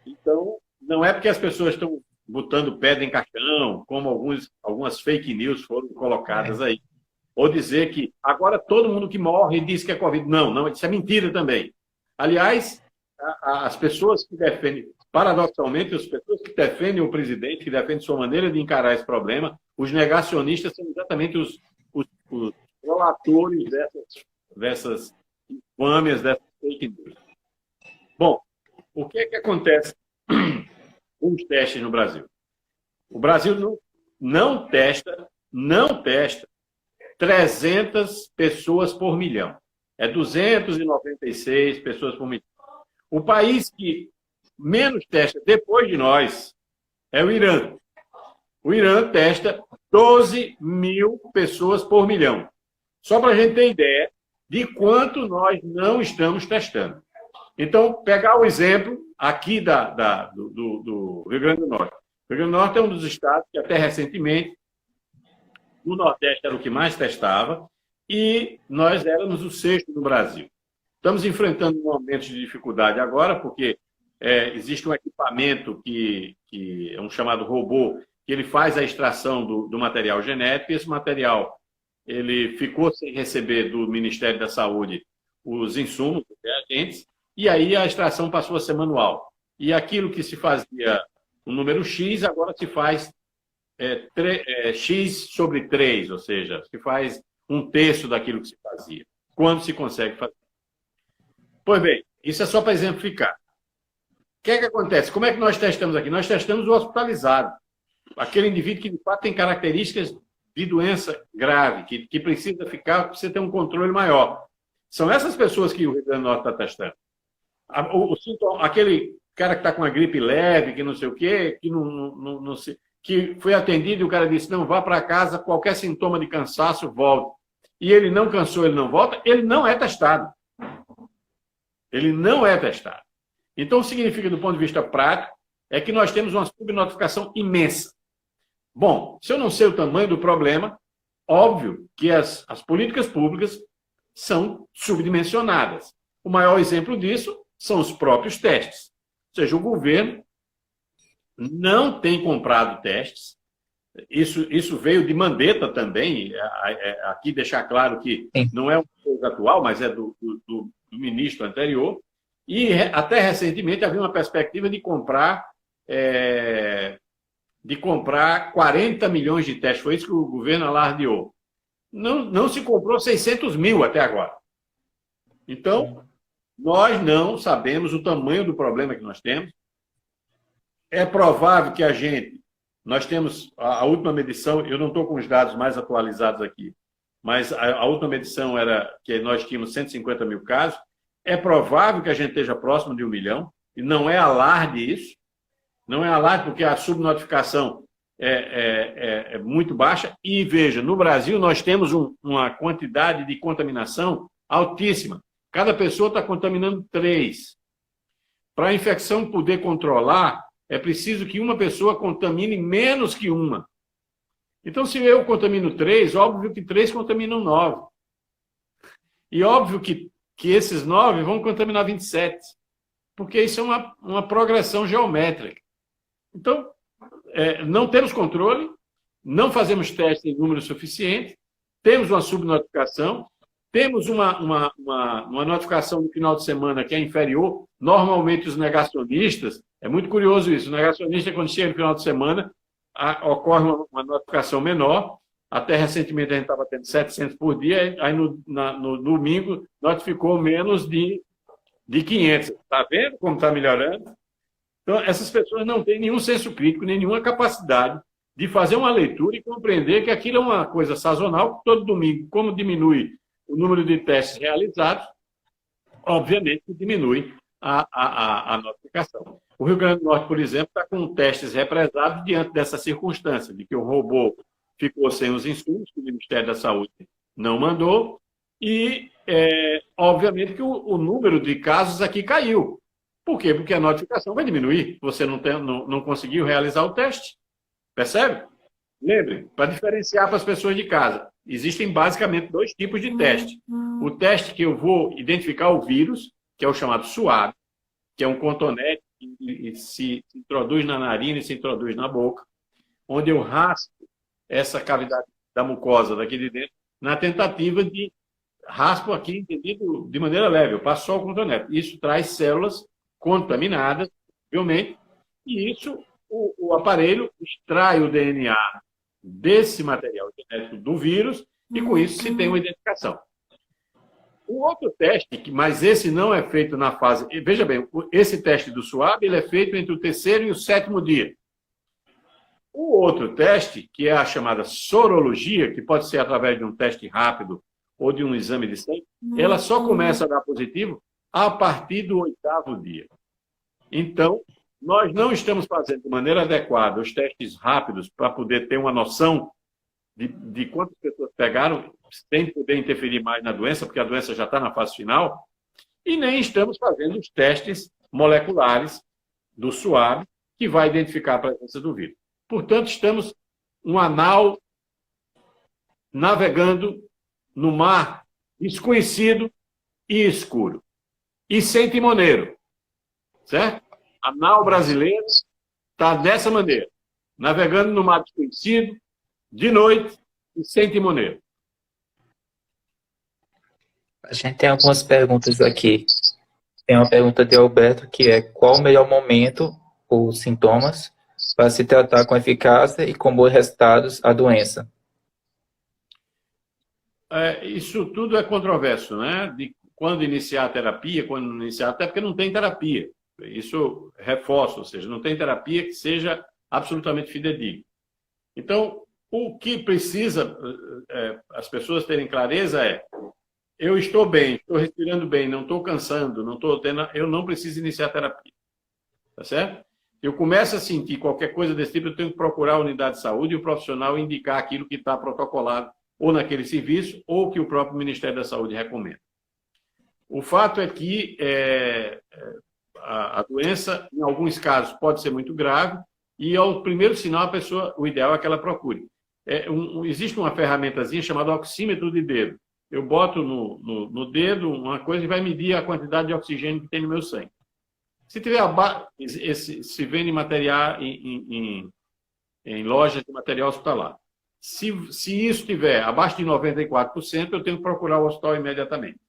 Então, não é porque as pessoas estão botando pedra em caixão, como algumas fake news foram colocadas aí. Ou dizer que agora todo mundo que morre diz que é Covid. Não, isso é mentira também. Aliás, as pessoas que defendem, paradoxalmente, as pessoas que defendem o presidente, que defendem sua maneira de encarar esse problema, os negacionistas são exatamente os prolatores dessas infâmias, dessas fake news. Bom, o que é que acontece com os testes no Brasil? O Brasil não testa 300 pessoas por milhão. É 296 pessoas por milhão. O país que menos testa depois de nós é o Irã. O Irã testa 12 mil pessoas por milhão. Só para a gente ter ideia de quanto nós não estamos testando. Então, pegar o exemplo aqui do Rio Grande do Norte. O Rio Grande do Norte é um dos estados que até recentemente o Nordeste era o que mais testava e nós éramos o 6º no Brasil. Estamos enfrentando um momento de dificuldade agora, porque existe um equipamento que é um chamado robô, que ele faz a extração do material genético, e esse material ele ficou sem receber do Ministério da Saúde os insumos, os reagentes, e aí a extração passou a ser manual. E aquilo que se fazia um número X, agora se faz X sobre 3, ou seja, se faz 1/3 daquilo que se fazia. Quando se consegue fazer. Pois bem, isso é só para exemplificar. O que é que acontece? Como é que nós testamos aqui? Nós testamos o hospitalizado. Aquele indivíduo que, de fato, tem características de doença grave, que precisa precisa ter um controle maior. São essas pessoas que o Rio Grande do Norte está testando. Aquele cara que está com uma gripe leve, que não sei o quê, que foi atendido e o cara disse, não, vá para casa, qualquer sintoma de cansaço, volte. E ele não cansou, ele não volta, ele não é testado. Ele não é testado. Então, significa, do ponto de vista prático, é que nós temos uma subnotificação imensa. Bom, se eu não sei o tamanho do problema, óbvio que as políticas públicas são subdimensionadas. O maior exemplo disso são os próprios testes. Ou seja, o governo não tem comprado testes. Isso veio de Mandetta também. Aqui deixar claro que não é uma coisa atual, mas é do ministro anterior. E até recentemente havia uma perspectiva de comprar 40 milhões de testes. Foi isso que o governo alardeou. Não se comprou 600 mil até agora. Então, nós não sabemos o tamanho do problema que nós temos. É provável que nós temos a última medição, eu não estou com os dados mais atualizados aqui, mas a última medição era que nós tínhamos 150 mil casos. É provável que a gente esteja próximo de 1 milhão, e não é alarde isso, não é alarde porque a subnotificação é muito baixa. E veja, no Brasil nós temos uma quantidade de contaminação altíssima. Cada pessoa está contaminando 3. Para a infecção poder controlar, é preciso que uma pessoa contamine menos que uma. Então, se eu contamino 3, óbvio que 3 contaminam 9. E óbvio que esses 9 vão contaminar 27. Porque isso é uma progressão geométrica. Então, não temos controle, não fazemos testes em número suficiente, temos uma subnotificação, temos uma notificação no final de semana que é inferior. Normalmente, os negacionistas, é muito curioso isso, o negacionista, quando chega no final de semana, ocorre uma notificação menor. Até recentemente a gente estava tendo 700 por dia, aí no domingo notificou menos de 500. Está vendo como está melhorando? Então, essas pessoas não têm nenhum senso crítico, nenhuma capacidade de fazer uma leitura e compreender que aquilo é uma coisa sazonal, que todo domingo, como diminui o número de testes realizados, obviamente diminui a notificação. O Rio Grande do Norte, por exemplo, está com testes represados diante dessa circunstância, de que o robô ficou sem os insumos, que o Ministério da Saúde não mandou, e, obviamente, que o número de casos aqui caiu. Por quê? Porque a notificação vai diminuir. Você não conseguiu realizar o teste. Percebe? Lembre, para diferenciar para as pessoas de casa, existem basicamente 2 tipos de teste. O teste que eu vou identificar o vírus, que é o chamado SWAB, que é um cotonete que se introduz na narina e se introduz na boca, onde eu raspo essa cavidade da mucosa daqui de dentro, na tentativa de raspo aqui, entendido de maneira leve. Eu passo só o cotonete. Isso traz células contaminadas, obviamente, e isso, o aparelho extrai o DNA desse material genético do vírus, e com isso se tem uma identificação. O outro teste, mas esse não é feito na fase... Veja bem, esse teste do SWAB ele é feito entre o 3º e o 7º dia. O outro teste, que é a chamada sorologia, que pode ser através de um teste rápido ou de um exame de sangue, ela só começa a dar positivo a partir do 8º dia. Então, nós não estamos fazendo de maneira adequada os testes rápidos para poder ter uma noção de quantas pessoas pegaram, sem poder interferir mais na doença, porque a doença já está na fase final, e nem estamos fazendo os testes moleculares do SWAB, que vai identificar a presença do vírus. Portanto, estamos um anal navegando no mar desconhecido e escuro. E sem timoneiro. Certo? A nau brasileira está dessa maneira, navegando no mar desconhecido, de noite e sem timoneiro. A gente tem algumas perguntas aqui. Tem uma pergunta de Alberto, que é: qual o melhor momento ou sintomas para se tratar com eficácia e com bons resultados a doença? Isso tudo é controverso, né? De quando iniciar a terapia, quando não iniciar, até porque não tem terapia. Isso reforça, ou seja, não tem terapia que seja absolutamente fidedigna. Então, o que precisa as pessoas terem clareza é: eu estou bem, estou respirando bem, não estou cansando, eu não preciso iniciar a terapia. Tá certo? Eu começo a sentir qualquer coisa desse tipo, eu tenho que procurar a unidade de saúde e o profissional indicar aquilo que está protocolado ou naquele serviço ou que o próprio Ministério da Saúde recomenda. O fato é que a doença, em alguns casos, pode ser muito grave e, ao primeiro sinal, o ideal é que ela procure. Existe uma ferramentazinha chamada oxímetro de dedo. eu boto no dedo uma coisa e vai medir a quantidade de oxigênio que tem no meu sangue. Se tiver se vende material em lojas de material hospitalar. Se isso estiver abaixo de 94%, eu tenho que procurar o hospital imediatamente.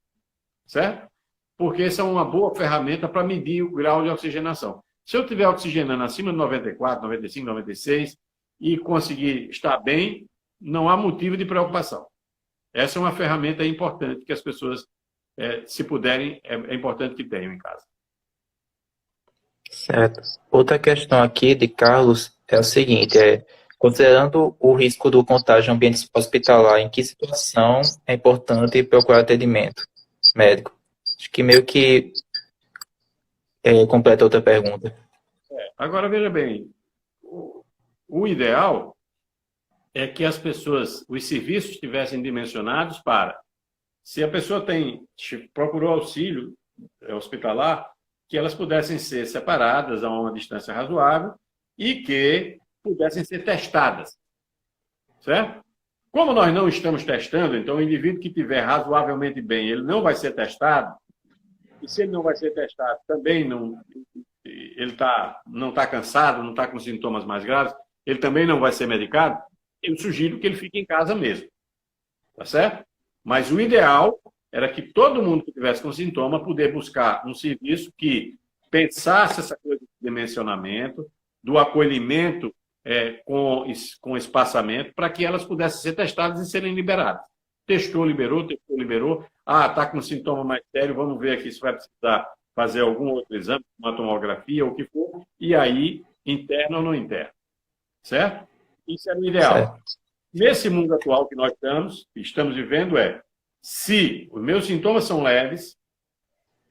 Certo? Porque essa é uma boa ferramenta para medir o grau de oxigenação. Se eu estiver oxigenando acima de 94, 95, 96 e conseguir estar bem, não há motivo de preocupação. Essa é uma ferramenta importante que as pessoas, se puderem, é importante que tenham em casa. Certo. Outra questão aqui de Carlos é o seguinte, considerando o risco do contágio em ambiente hospitalar, em que situação é importante procurar atendimento médico? Acho que meio que completa outra pergunta. Agora, veja bem, o ideal é que as pessoas, os serviços estivessem dimensionados para, se a pessoa procurou auxílio hospitalar, que elas pudessem ser separadas a uma distância razoável e que pudessem ser testadas. Certo? Como nós não estamos testando, então o indivíduo que estiver razoavelmente bem, ele não vai ser testado, e se ele não vai ser testado, também ele não está cansado, não está com sintomas mais graves, ele também não vai ser medicado, eu sugiro que ele fique em casa mesmo. Tá certo? Mas o ideal era que todo mundo que tivesse com sintoma pudesse buscar um serviço que pensasse essa coisa de dimensionamento, do acolhimento com espaçamento, para que elas pudessem ser testadas e serem liberadas. Testou, liberou. Ah, está com sintoma mais sério, vamos ver aqui se vai precisar fazer algum outro exame, uma tomografia, ou o que for, e aí, interna ou não interna. Certo? Isso é o ideal. Certo. Nesse mundo atual que nós estamos vivendo, se os meus sintomas são leves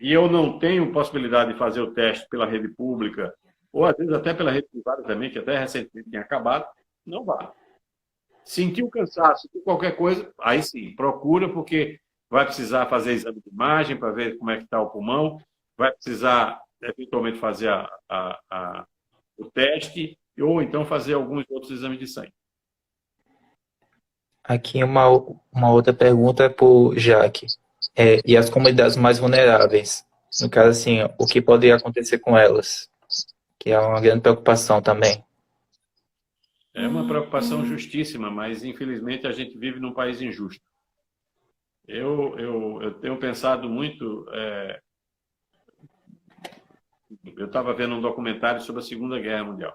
e eu não tenho possibilidade de fazer o teste pela rede pública, ou às vezes até pela rede privada também, que até recentemente tinha acabado, não vá. Sentiu cansaço, qualquer coisa, aí sim, procura, porque vai precisar fazer exame de imagem para ver como é que está o pulmão, vai precisar eventualmente fazer o teste, ou então fazer alguns outros exames de sangue. Aqui uma outra pergunta é para o Jaque. E as comunidades mais vulneráveis? No caso, assim, o que pode acontecer com elas? Que é uma grande preocupação também. É uma preocupação justíssima, mas infelizmente a gente vive num país injusto. Eu tenho pensado muito... Eu estava vendo um documentário sobre a Segunda Guerra Mundial.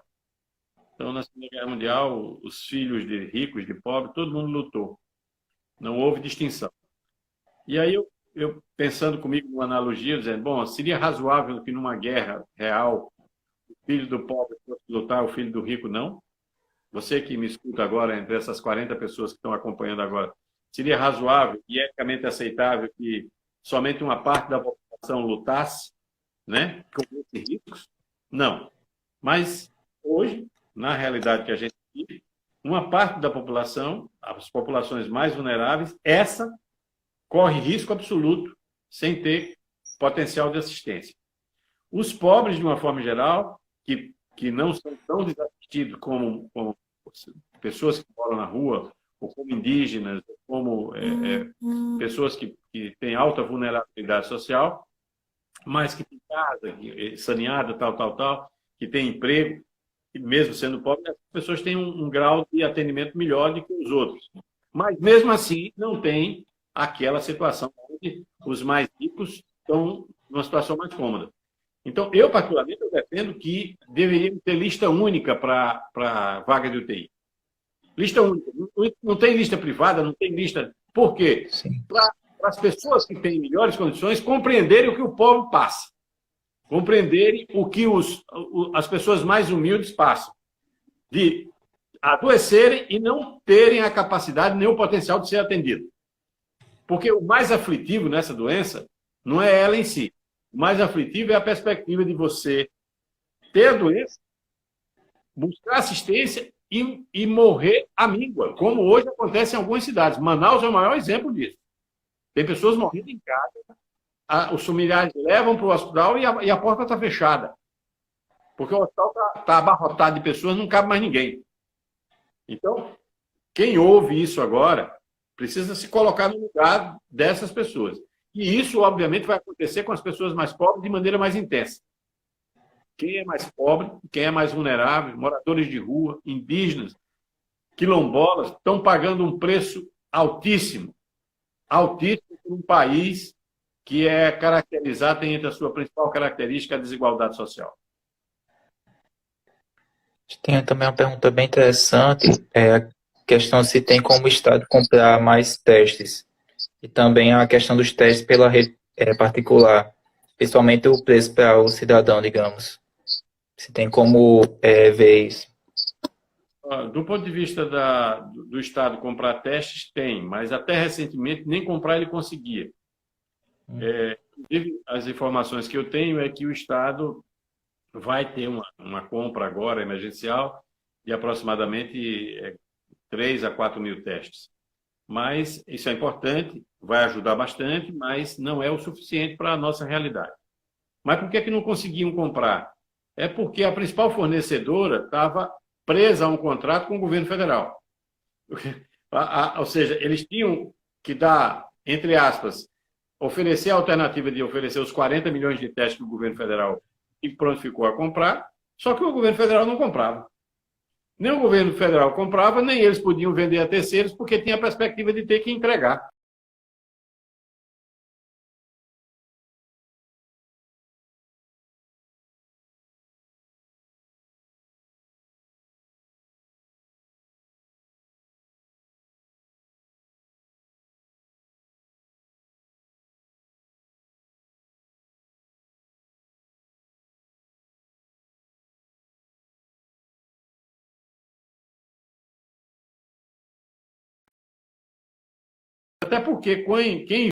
Então, na Segunda Guerra Mundial, os filhos de ricos, de pobres, todo mundo lutou. Não houve distinção. E aí, eu pensando comigo numa analogia, dizendo, bom, seria razoável que numa guerra real, o filho do pobre fosse lutar, o filho do rico não? Você que me escuta agora, entre essas 40 pessoas que estão acompanhando agora, seria razoável e eticamente aceitável que somente uma parte da população lutasse, né, com esses riscos? Não. Mas, hoje, na realidade que a gente vive, uma parte da população, as populações mais vulneráveis, essa corre risco absoluto sem ter potencial de assistência. Os pobres, de uma forma geral, que não são tão desassistidos como pessoas que moram na rua, ou como indígenas, ou como pessoas que têm alta vulnerabilidade social, mas que têm casa, saneada, tal, que têm emprego, e mesmo sendo pobres, as pessoas têm um grau de atendimento melhor do que os outros. Mas, mesmo assim, não tem aquela situação onde os mais ricos estão numa situação mais cômoda. Então, eu, particularmente, eu defendo que deveria ter lista única para vaga de UTI. Lista única. Não tem lista privada, não tem lista... Por quê? Para as pessoas que têm melhores condições compreenderem o que o povo passa. Compreenderem o que as pessoas mais humildes passam. De adoecerem e não terem a capacidade nem o potencial de ser atendido. Porque o mais aflitivo nessa doença não é ela em si. O mais aflitivo é a perspectiva de você ter a doença, buscar assistência e morrer à míngua, como hoje acontece em algumas cidades. Manaus é o maior exemplo disso. Tem pessoas morrendo em casa, os familiares levam para o hospital e a porta está fechada. Porque o hospital está abarrotado de pessoas, não cabe mais ninguém. Então, quem ouve isso agora, Precisa se colocar no lugar dessas pessoas. E isso, obviamente, vai acontecer com as pessoas mais pobres de maneira mais intensa. Quem é mais pobre, quem é mais vulnerável, moradores de rua, indígenas, quilombolas, estão pagando um preço altíssimo, altíssimo por um país que é caracterizado, tem entre a sua principal característica a desigualdade social. Tem também uma pergunta bem interessante, a questão se tem como o Estado comprar mais testes. E também a questão dos testes pela rede particular, principalmente o preço para o cidadão, digamos. Se tem como ver isso. Do ponto de vista do Estado comprar testes, tem, mas até recentemente nem comprar ele conseguia. Inclusive, as informações que eu tenho é que o Estado vai ter uma compra agora emergencial de aproximadamente 3 a 4 mil testes. Mas isso é importante, vai ajudar bastante, mas não é o suficiente para a nossa realidade. Mas por que é que não conseguiam comprar? É porque a principal fornecedora estava presa a um contrato com o governo federal. Ou seja, eles tinham que dar, entre aspas, oferecer a alternativa de oferecer os 40 milhões de testes que o governo federal prontificou a comprar, só que o governo federal não comprava. Nem o governo federal comprava, nem eles podiam vender a terceiros, porque tinha a perspectiva de ter que entregar. Até porque quem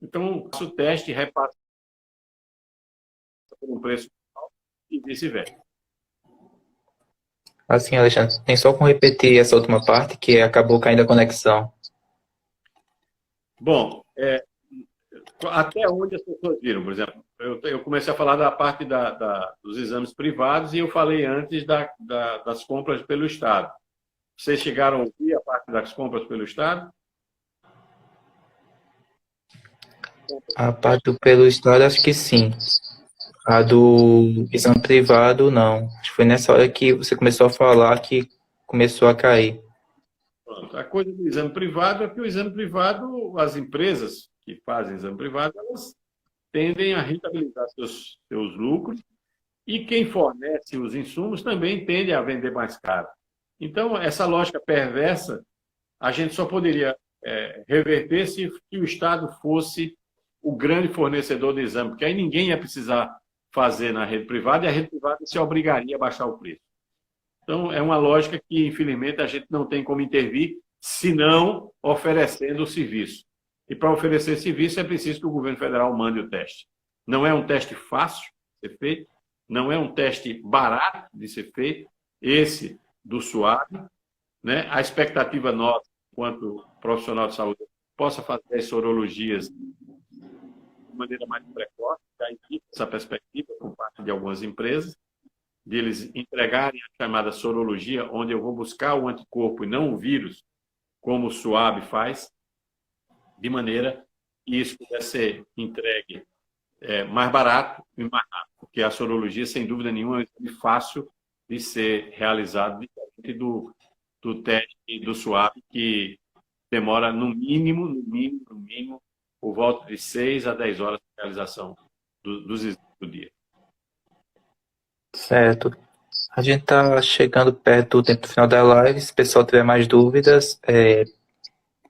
então o teste repassa por um preço e vice-versa. Assim, Alexandre, tem só como repetir essa última parte que acabou caindo a conexão. Bom, até onde as pessoas viram, por exemplo, eu comecei a falar da parte dos exames privados e eu falei antes das compras pelo Estado. Vocês chegaram a ouvir a parte das compras pelo Estado? A parte do pelo Estado, acho que sim. A do exame privado, não. Acho que foi nessa hora que você começou a falar que começou a cair. Pronto. A coisa do exame privado é que o exame privado, as empresas que fazem exame privado, elas tendem a rentabilizar seus lucros e quem fornece os insumos também tende a vender mais caro. Então, essa lógica perversa, a gente só poderia reverter se o Estado fosse o grande fornecedor de exame, porque aí ninguém ia precisar fazer na rede privada e a rede privada se obrigaria a baixar o preço. Então, é uma lógica que, infelizmente, a gente não tem como intervir, senão oferecendo o serviço. E para oferecer serviço é preciso que o governo federal mande o teste. Não é um teste fácil de ser feito, não é um teste barato de ser feito, esse do SUAB, né? A expectativa nossa, enquanto profissional de saúde, possa fazer as sorologias de maneira mais precoce, já existe essa perspectiva por parte de algumas empresas, de eles entregarem a chamada sorologia, onde eu vou buscar o anticorpo e não o vírus, como o SUAB faz, de maneira que isso pudesse ser entregue mais barato e mais rápido, porque a sorologia, sem dúvida nenhuma, é um exame fácil de ser realizado, diferente do teste do SUAB, que demora no mínimo, por volta de 6 a 10 horas de realização dos exames do dia. Certo. A gente está chegando perto do tempo final da live. Se o pessoal tiver mais dúvidas,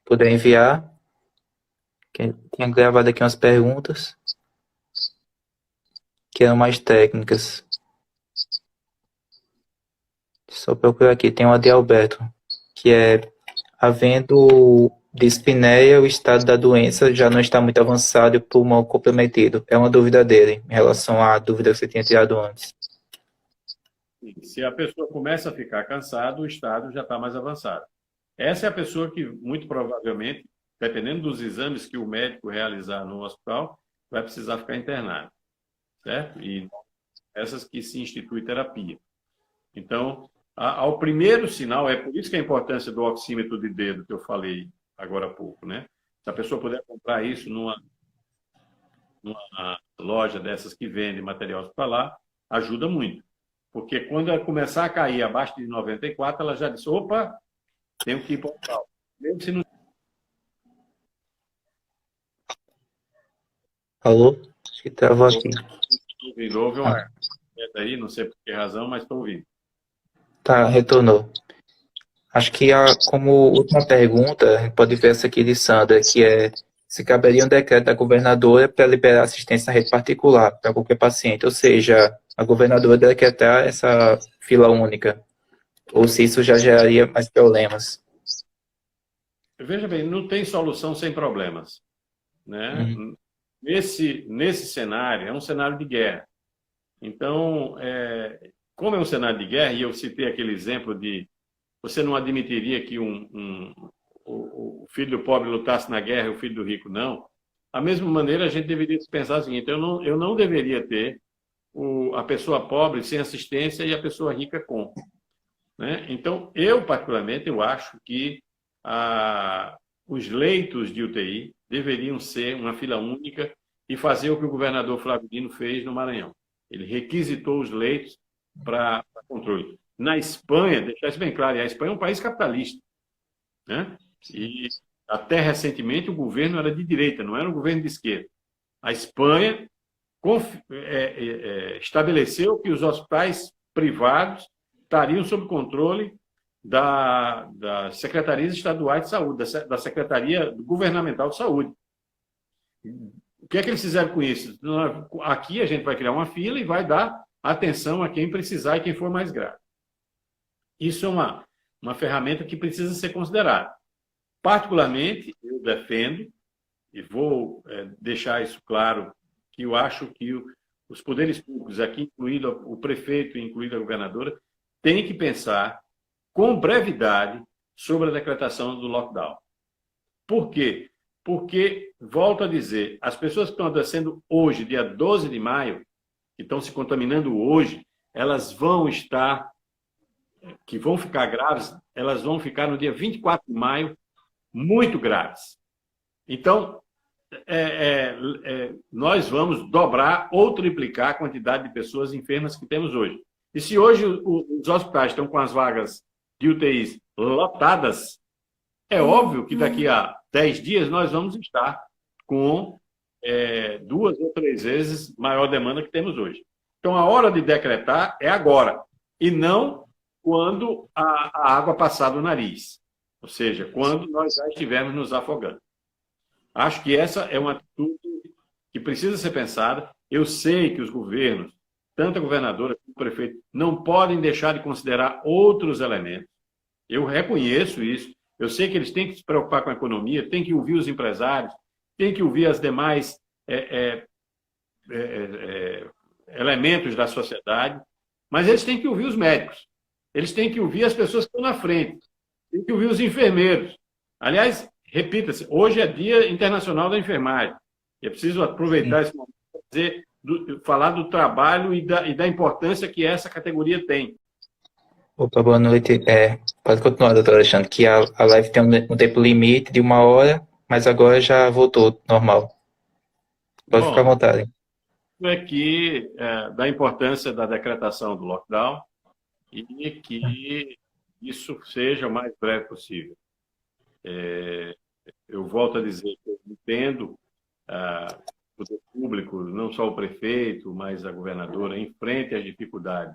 puder enviar. Quem tinha gravado aqui umas perguntas que eram mais técnicas. Só procurar aqui. Tem uma de Alberto, que havendo dispneia, o estado da doença já não está muito avançado e o pulmão comprometido. É uma dúvida dele, em relação à dúvida que você tinha tirado antes. Se a pessoa começa a ficar cansada, o estado já está mais avançado. Essa é a pessoa que, muito provavelmente, dependendo dos exames que o médico realizar no hospital, vai precisar ficar internado, certo? E essas que se institui terapia. Então, ao primeiro sinal, é por isso que a importância do oxímetro de dedo que eu falei agora há pouco, né? Se a pessoa puder comprar isso numa loja dessas que vende material hospitalar, ajuda muito. Porque quando ela começar a cair abaixo de 94, ela já disse, opa, tenho que ir para o hospital. Mesmo se não... Alô? Acho que travou aqui. Houve uma queda aí, não sei por que razão, mas estou ouvindo. Tá, retornou. Acho que como última pergunta, a gente pode ver essa aqui de Sandra, que é se caberia um decreto da governadora para liberar assistência na rede particular para qualquer paciente, ou seja, a governadora decretar essa fila única, ou se isso já geraria mais problemas. Veja bem, não tem solução sem problemas, né? Nesse cenário, é um cenário de guerra. Então, como é um cenário de guerra, e eu citei aquele exemplo de você não admitiria que o filho do pobre lutasse na guerra e o filho do rico não. Da mesma maneira, a gente deveria pensar o seguinte, eu não deveria ter a pessoa pobre sem assistência e a pessoa rica com. Né? Então, particularmente, eu acho que os leitos de UTI deveriam ser uma fila única e fazer o que o governador Flávio Dino fez no Maranhão. Ele requisitou os leitos para controle. Na Espanha, deixar isso bem claro, a Espanha é um país capitalista, né? E até recentemente o governo era de direita, não era um governo de esquerda. A Espanha estabeleceu que os hospitais privados estariam sob controle das secretarias estaduais de saúde, da Secretaria Governamental de Saúde. O que é que eles fizeram com isso? Aqui a gente vai criar uma fila e vai dar atenção a quem precisar e quem for mais grave. Isso é uma ferramenta que precisa ser considerada. Particularmente, eu defendo, e vou deixar isso claro, que eu acho que os poderes públicos, aqui incluído o prefeito e incluído a governadora, têm que pensar com brevidade sobre a decretação do lockdown. Por quê? Porque, volto a dizer, as pessoas que estão adoecendo hoje, dia 12 de maio, que estão se contaminando hoje, elas vão ficar graves, elas vão ficar no dia 24 de maio muito graves. Então, nós vamos dobrar ou triplicar a quantidade de pessoas enfermas que temos hoje. E se hoje os hospitais estão com as vagas de UTIs lotadas, é óbvio que daqui a 10 dias nós vamos estar com 2 ou 3 vezes maior demanda que temos hoje. Então, a hora de decretar é agora, e não quando a água passar do nariz, ou seja, quando nós já estivermos nos afogando. Acho que essa é uma atitude que precisa ser pensada. Eu sei que os governos, tanto a governadora como o prefeito, não podem deixar de considerar outros elementos. Eu reconheço isso. Eu sei que eles têm que se preocupar com a economia, têm que ouvir os empresários, têm que ouvir as demais elementos da sociedade, mas eles têm que ouvir os médicos. Eles têm que ouvir as pessoas que estão na frente. Têm que ouvir os enfermeiros. Aliás, repita-se, hoje é Dia Internacional da Enfermagem. É preciso aproveitar esse momento para falar do trabalho e da importância que essa categoria tem. Opa, boa noite. Pode continuar, doutor Alexandre, que a live tem um tempo limite de 1 hora, mas agora já voltou normal. Pode ficar à vontade. Que da importância da decretação do lockdown e que isso seja o mais breve possível. Eu volto a dizer que eu entendo o poder público, não só o prefeito, mas a governadora, enfrente as dificuldades,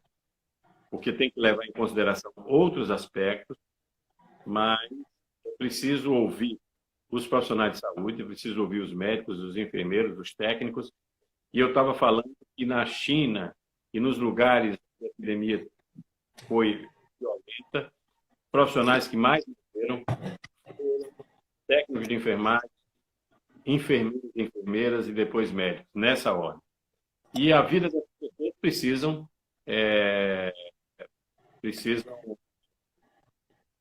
porque tem que levar em consideração outros aspectos, mas é preciso ouvir os profissionais de saúde, é preciso ouvir os médicos, os enfermeiros, os técnicos. E eu estava falando que na China e nos lugares que a epidemia foi violenta, profissionais que mais morreram foram técnicos de enfermagem, enfermeiros e enfermeiras e depois médicos, nessa ordem. E a vida das pessoas precisam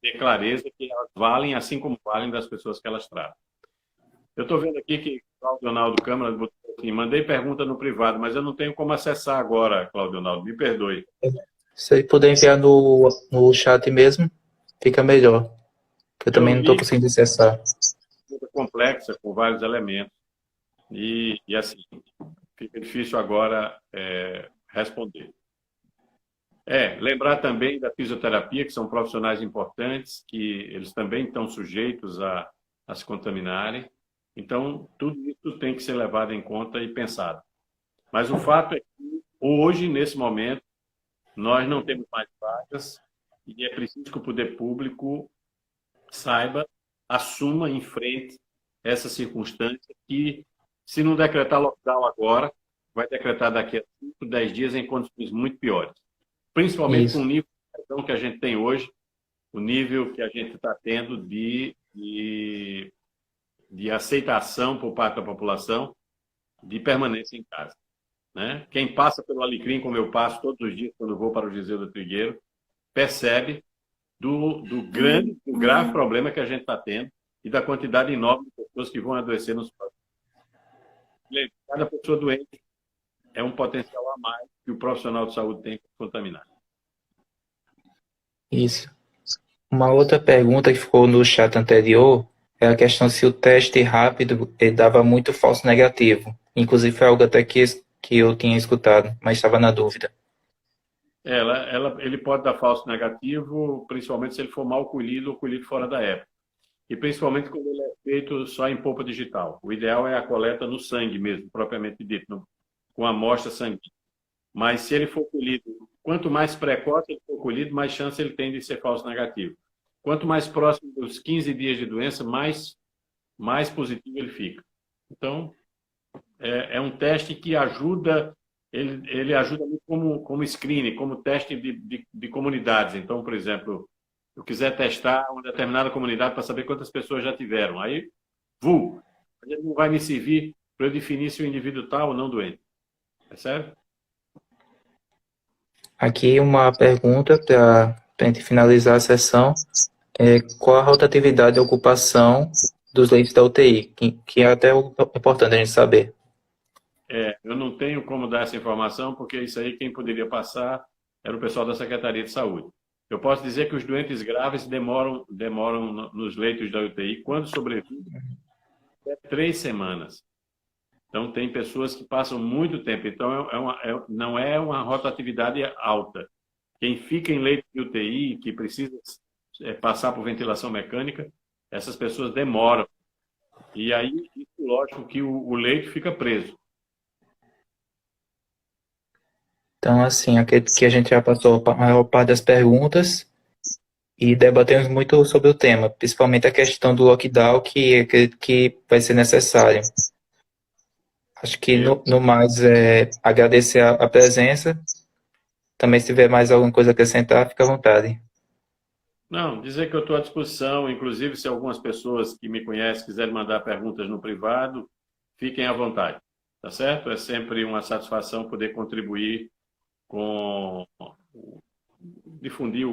ter clareza que elas valem assim como valem das pessoas que elas tratam. Eu estou vendo aqui que Cláudio Ronaldo Câmara botou assim, mandei pergunta no privado, mas eu não tenho como acessar agora, Cláudio Ronaldo, me perdoe. Se puder enviar no chat mesmo, fica melhor. Eu Eu também não estou vi conseguindo acessar. coisa complexa, com vários elementos, e assim, fica difícil agora responder. Lembrar também da fisioterapia, que são profissionais importantes, que eles também estão sujeitos a se contaminarem. Então, tudo isso tem que ser levado em conta e pensado. Mas o fato é que, hoje, nesse momento, nós não temos mais vagas e é preciso que o poder público saiba, assuma, enfrente essa circunstância que, se não decretar lockdown agora, vai decretar daqui a 5, 10 dias em condições muito piores. Principalmente com o Isso, nível de pressão que a gente tem hoje, o nível que a gente está tendo de aceitação por parte da população de permanência em casa. Né? Quem passa pelo Alecrim, como eu passo todos os dias quando vou para o Giseu do Trigueiro, percebe do grave problema que a gente está tendo e da quantidade enorme de pessoas que vão adoecer nos próximos dias. Cada pessoa doente é um potencial a mais que o profissional de saúde tem para contaminar. isso. Uma outra pergunta que ficou no chat anterior é a questão se o teste rápido dava muito falso negativo. Inclusive foi algo até que eu tinha escutado, mas estava na dúvida. Ele pode dar falso negativo, principalmente se ele for mal colhido ou colhido fora da época. E principalmente quando ele é feito só em polpa digital. O ideal é a coleta no sangue mesmo, propriamente dito, com amostra sanguínea. Mas se ele for colhido, quanto mais precoce ele for colhido, mais chance ele tem de ser falso negativo. Quanto mais próximo dos 15 dias de doença, mais positivo ele fica. Então, é um teste que ajuda, ele ajuda muito como screening, como teste de comunidades. Então, por exemplo, eu quiser testar uma determinada comunidade para saber quantas pessoas já tiveram. Aí, ele não vai me servir para eu definir se o indivíduo está ou não doente. É certo? Aqui uma pergunta para a gente finalizar a sessão. Qual a rotatividade e ocupação dos leitos da UTI? Que é até importante a gente saber. Eu não tenho como dar essa informação, porque isso aí quem poderia passar era o pessoal da Secretaria de Saúde. Eu posso dizer que os doentes graves demoram nos leitos da UTI, quando sobrevivem, até 3 semanas. Então, tem pessoas que passam muito tempo. Então, não é uma rotatividade alta. Quem fica em leito de UTI, que precisa passar por ventilação mecânica, essas pessoas demoram. E aí, lógico que o leito fica preso. Então, assim, acredito que a gente já passou a maior parte das perguntas e debatemos muito sobre o tema, principalmente a questão do lockdown, que acredito que vai ser necessário. Acho que Eu, no mais agradecer a presença. Também se tiver mais alguma coisa a acrescentar, fica à vontade. não, dizer que eu estou à disposição, inclusive se algumas pessoas que me conhecem quiserem mandar perguntas no privado, fiquem à vontade, tá certo? É sempre uma satisfação poder contribuir com difundir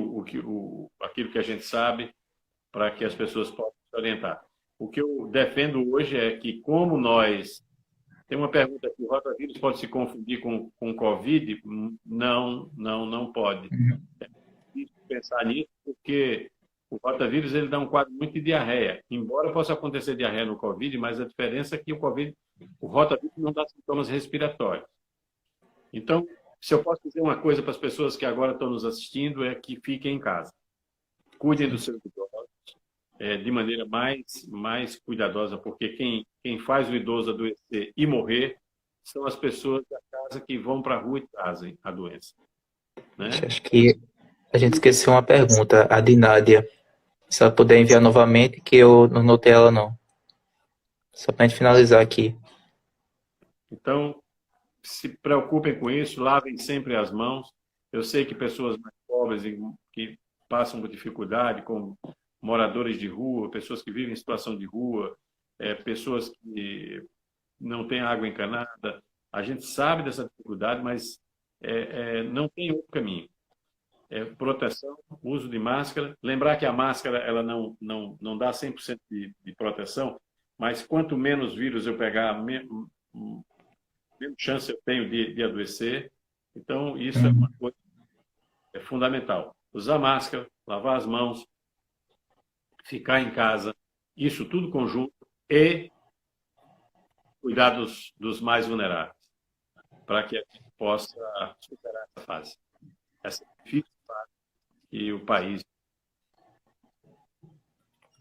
aquilo que a gente sabe para que as pessoas possam se orientar. O que eu defendo hoje é que, como nós... Tem uma pergunta aqui, o rotavírus pode se confundir com Covid? Não, não pode. É difícil pensar nisso, porque o rotavírus ele dá um quadro muito de diarreia. Embora possa acontecer diarreia no Covid, mas a diferença é que o rotavírus não dá sintomas respiratórios. Então, se eu posso dizer uma coisa para as pessoas que agora estão nos assistindo, é que fiquem em casa. Cuidem dos seus idosos de maneira mais cuidadosa, porque quem faz o idoso adoecer e morrer são as pessoas da casa que vão para a rua e trazem a doença. Né? Acho que a gente esqueceu uma pergunta, a de Nádia. Se ela puder enviar novamente, que eu não notei ela não. Só para a gente finalizar aqui. Então, se preocupem com isso, lavem sempre as mãos. Eu sei que pessoas mais pobres que passam por dificuldade, como moradores de rua, pessoas que vivem em situação de rua, pessoas que não têm água encanada, a gente sabe dessa dificuldade, mas não tem outro caminho. Proteção, uso de máscara. Lembrar que a máscara ela não dá 100% de proteção, mas quanto menos vírus eu pegar, menos chance eu tenho de adoecer. Então, isso é uma coisa fundamental. Usar máscara, lavar as mãos, ficar em casa, isso tudo conjunto, e cuidar dos mais vulneráveis, para que a gente possa superar essa fase. Essa difícil fase que o país...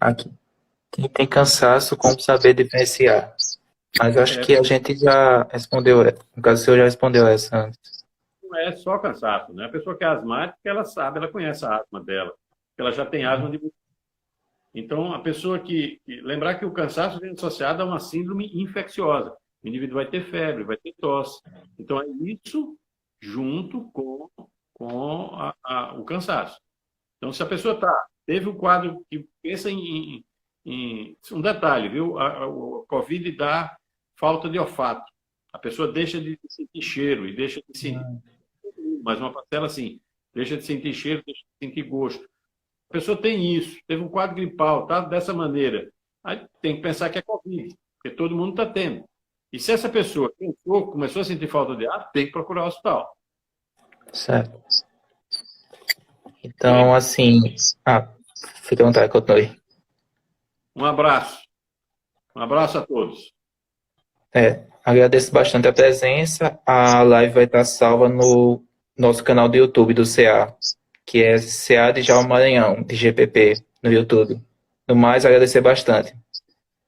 Aqui. Quem tem cansaço, como saber diferenciar? Mas eu acho que a gente já respondeu, no caso o senhor já respondeu essa antes. Não é só cansaço, né? A pessoa que é asmática, ela sabe, ela conhece a asma dela, ela já tem asma de... Então, a pessoa lembrar que o cansaço vem associado a uma síndrome infecciosa. O indivíduo vai ter febre, vai ter tosse. Então, é isso junto com o cansaço. Então, se a pessoa teve um quadro que pensa em um detalhe, viu? A Covid dá falta de olfato. A pessoa deixa de sentir cheiro e deixa de sentir... Mas uma parcela, assim, deixa de sentir cheiro, deixa de sentir gosto. A pessoa tem isso, teve um quadro gripal, tá dessa maneira. Aí tem que pensar que é Covid, porque todo mundo está tendo. E se essa pessoa começou a sentir falta de ar, tem que procurar o hospital. Certo. Então, assim... fica à vontade, continue. Um abraço. Um abraço a todos. Agradeço bastante a presença. A live vai estar salva no nosso canal do YouTube do CA, que é CA de Djalma Maranhão, de GPP, no YouTube. No mais, agradecer bastante.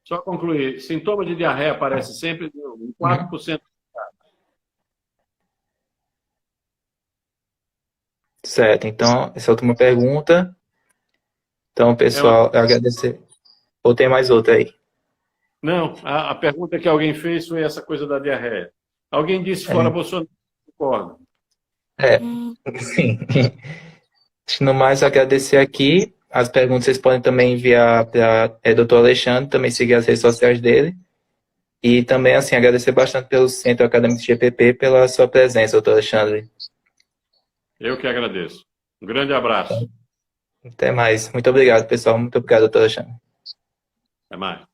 Só concluir, sintoma de diarreia aparece sempre em 4%. Certo, então, essa é a última pergunta. Então, pessoal, agradecer. Ou tem mais outra aí? Não, a pergunta que alguém fez foi essa coisa da diarreia. Alguém disse fora Bolsonaro, concordo. Sim. No mais, agradecer aqui. As perguntas vocês podem também enviar para Dr. Alexandre, também seguir as redes sociais dele. E também, assim, agradecer bastante pelo Centro Acadêmico de GPP pela sua presença, Dr. Alexandre. Eu que agradeço. Um grande abraço. Até mais. Muito obrigado, pessoal. Muito obrigado, Dr. Alexandre. Até mais.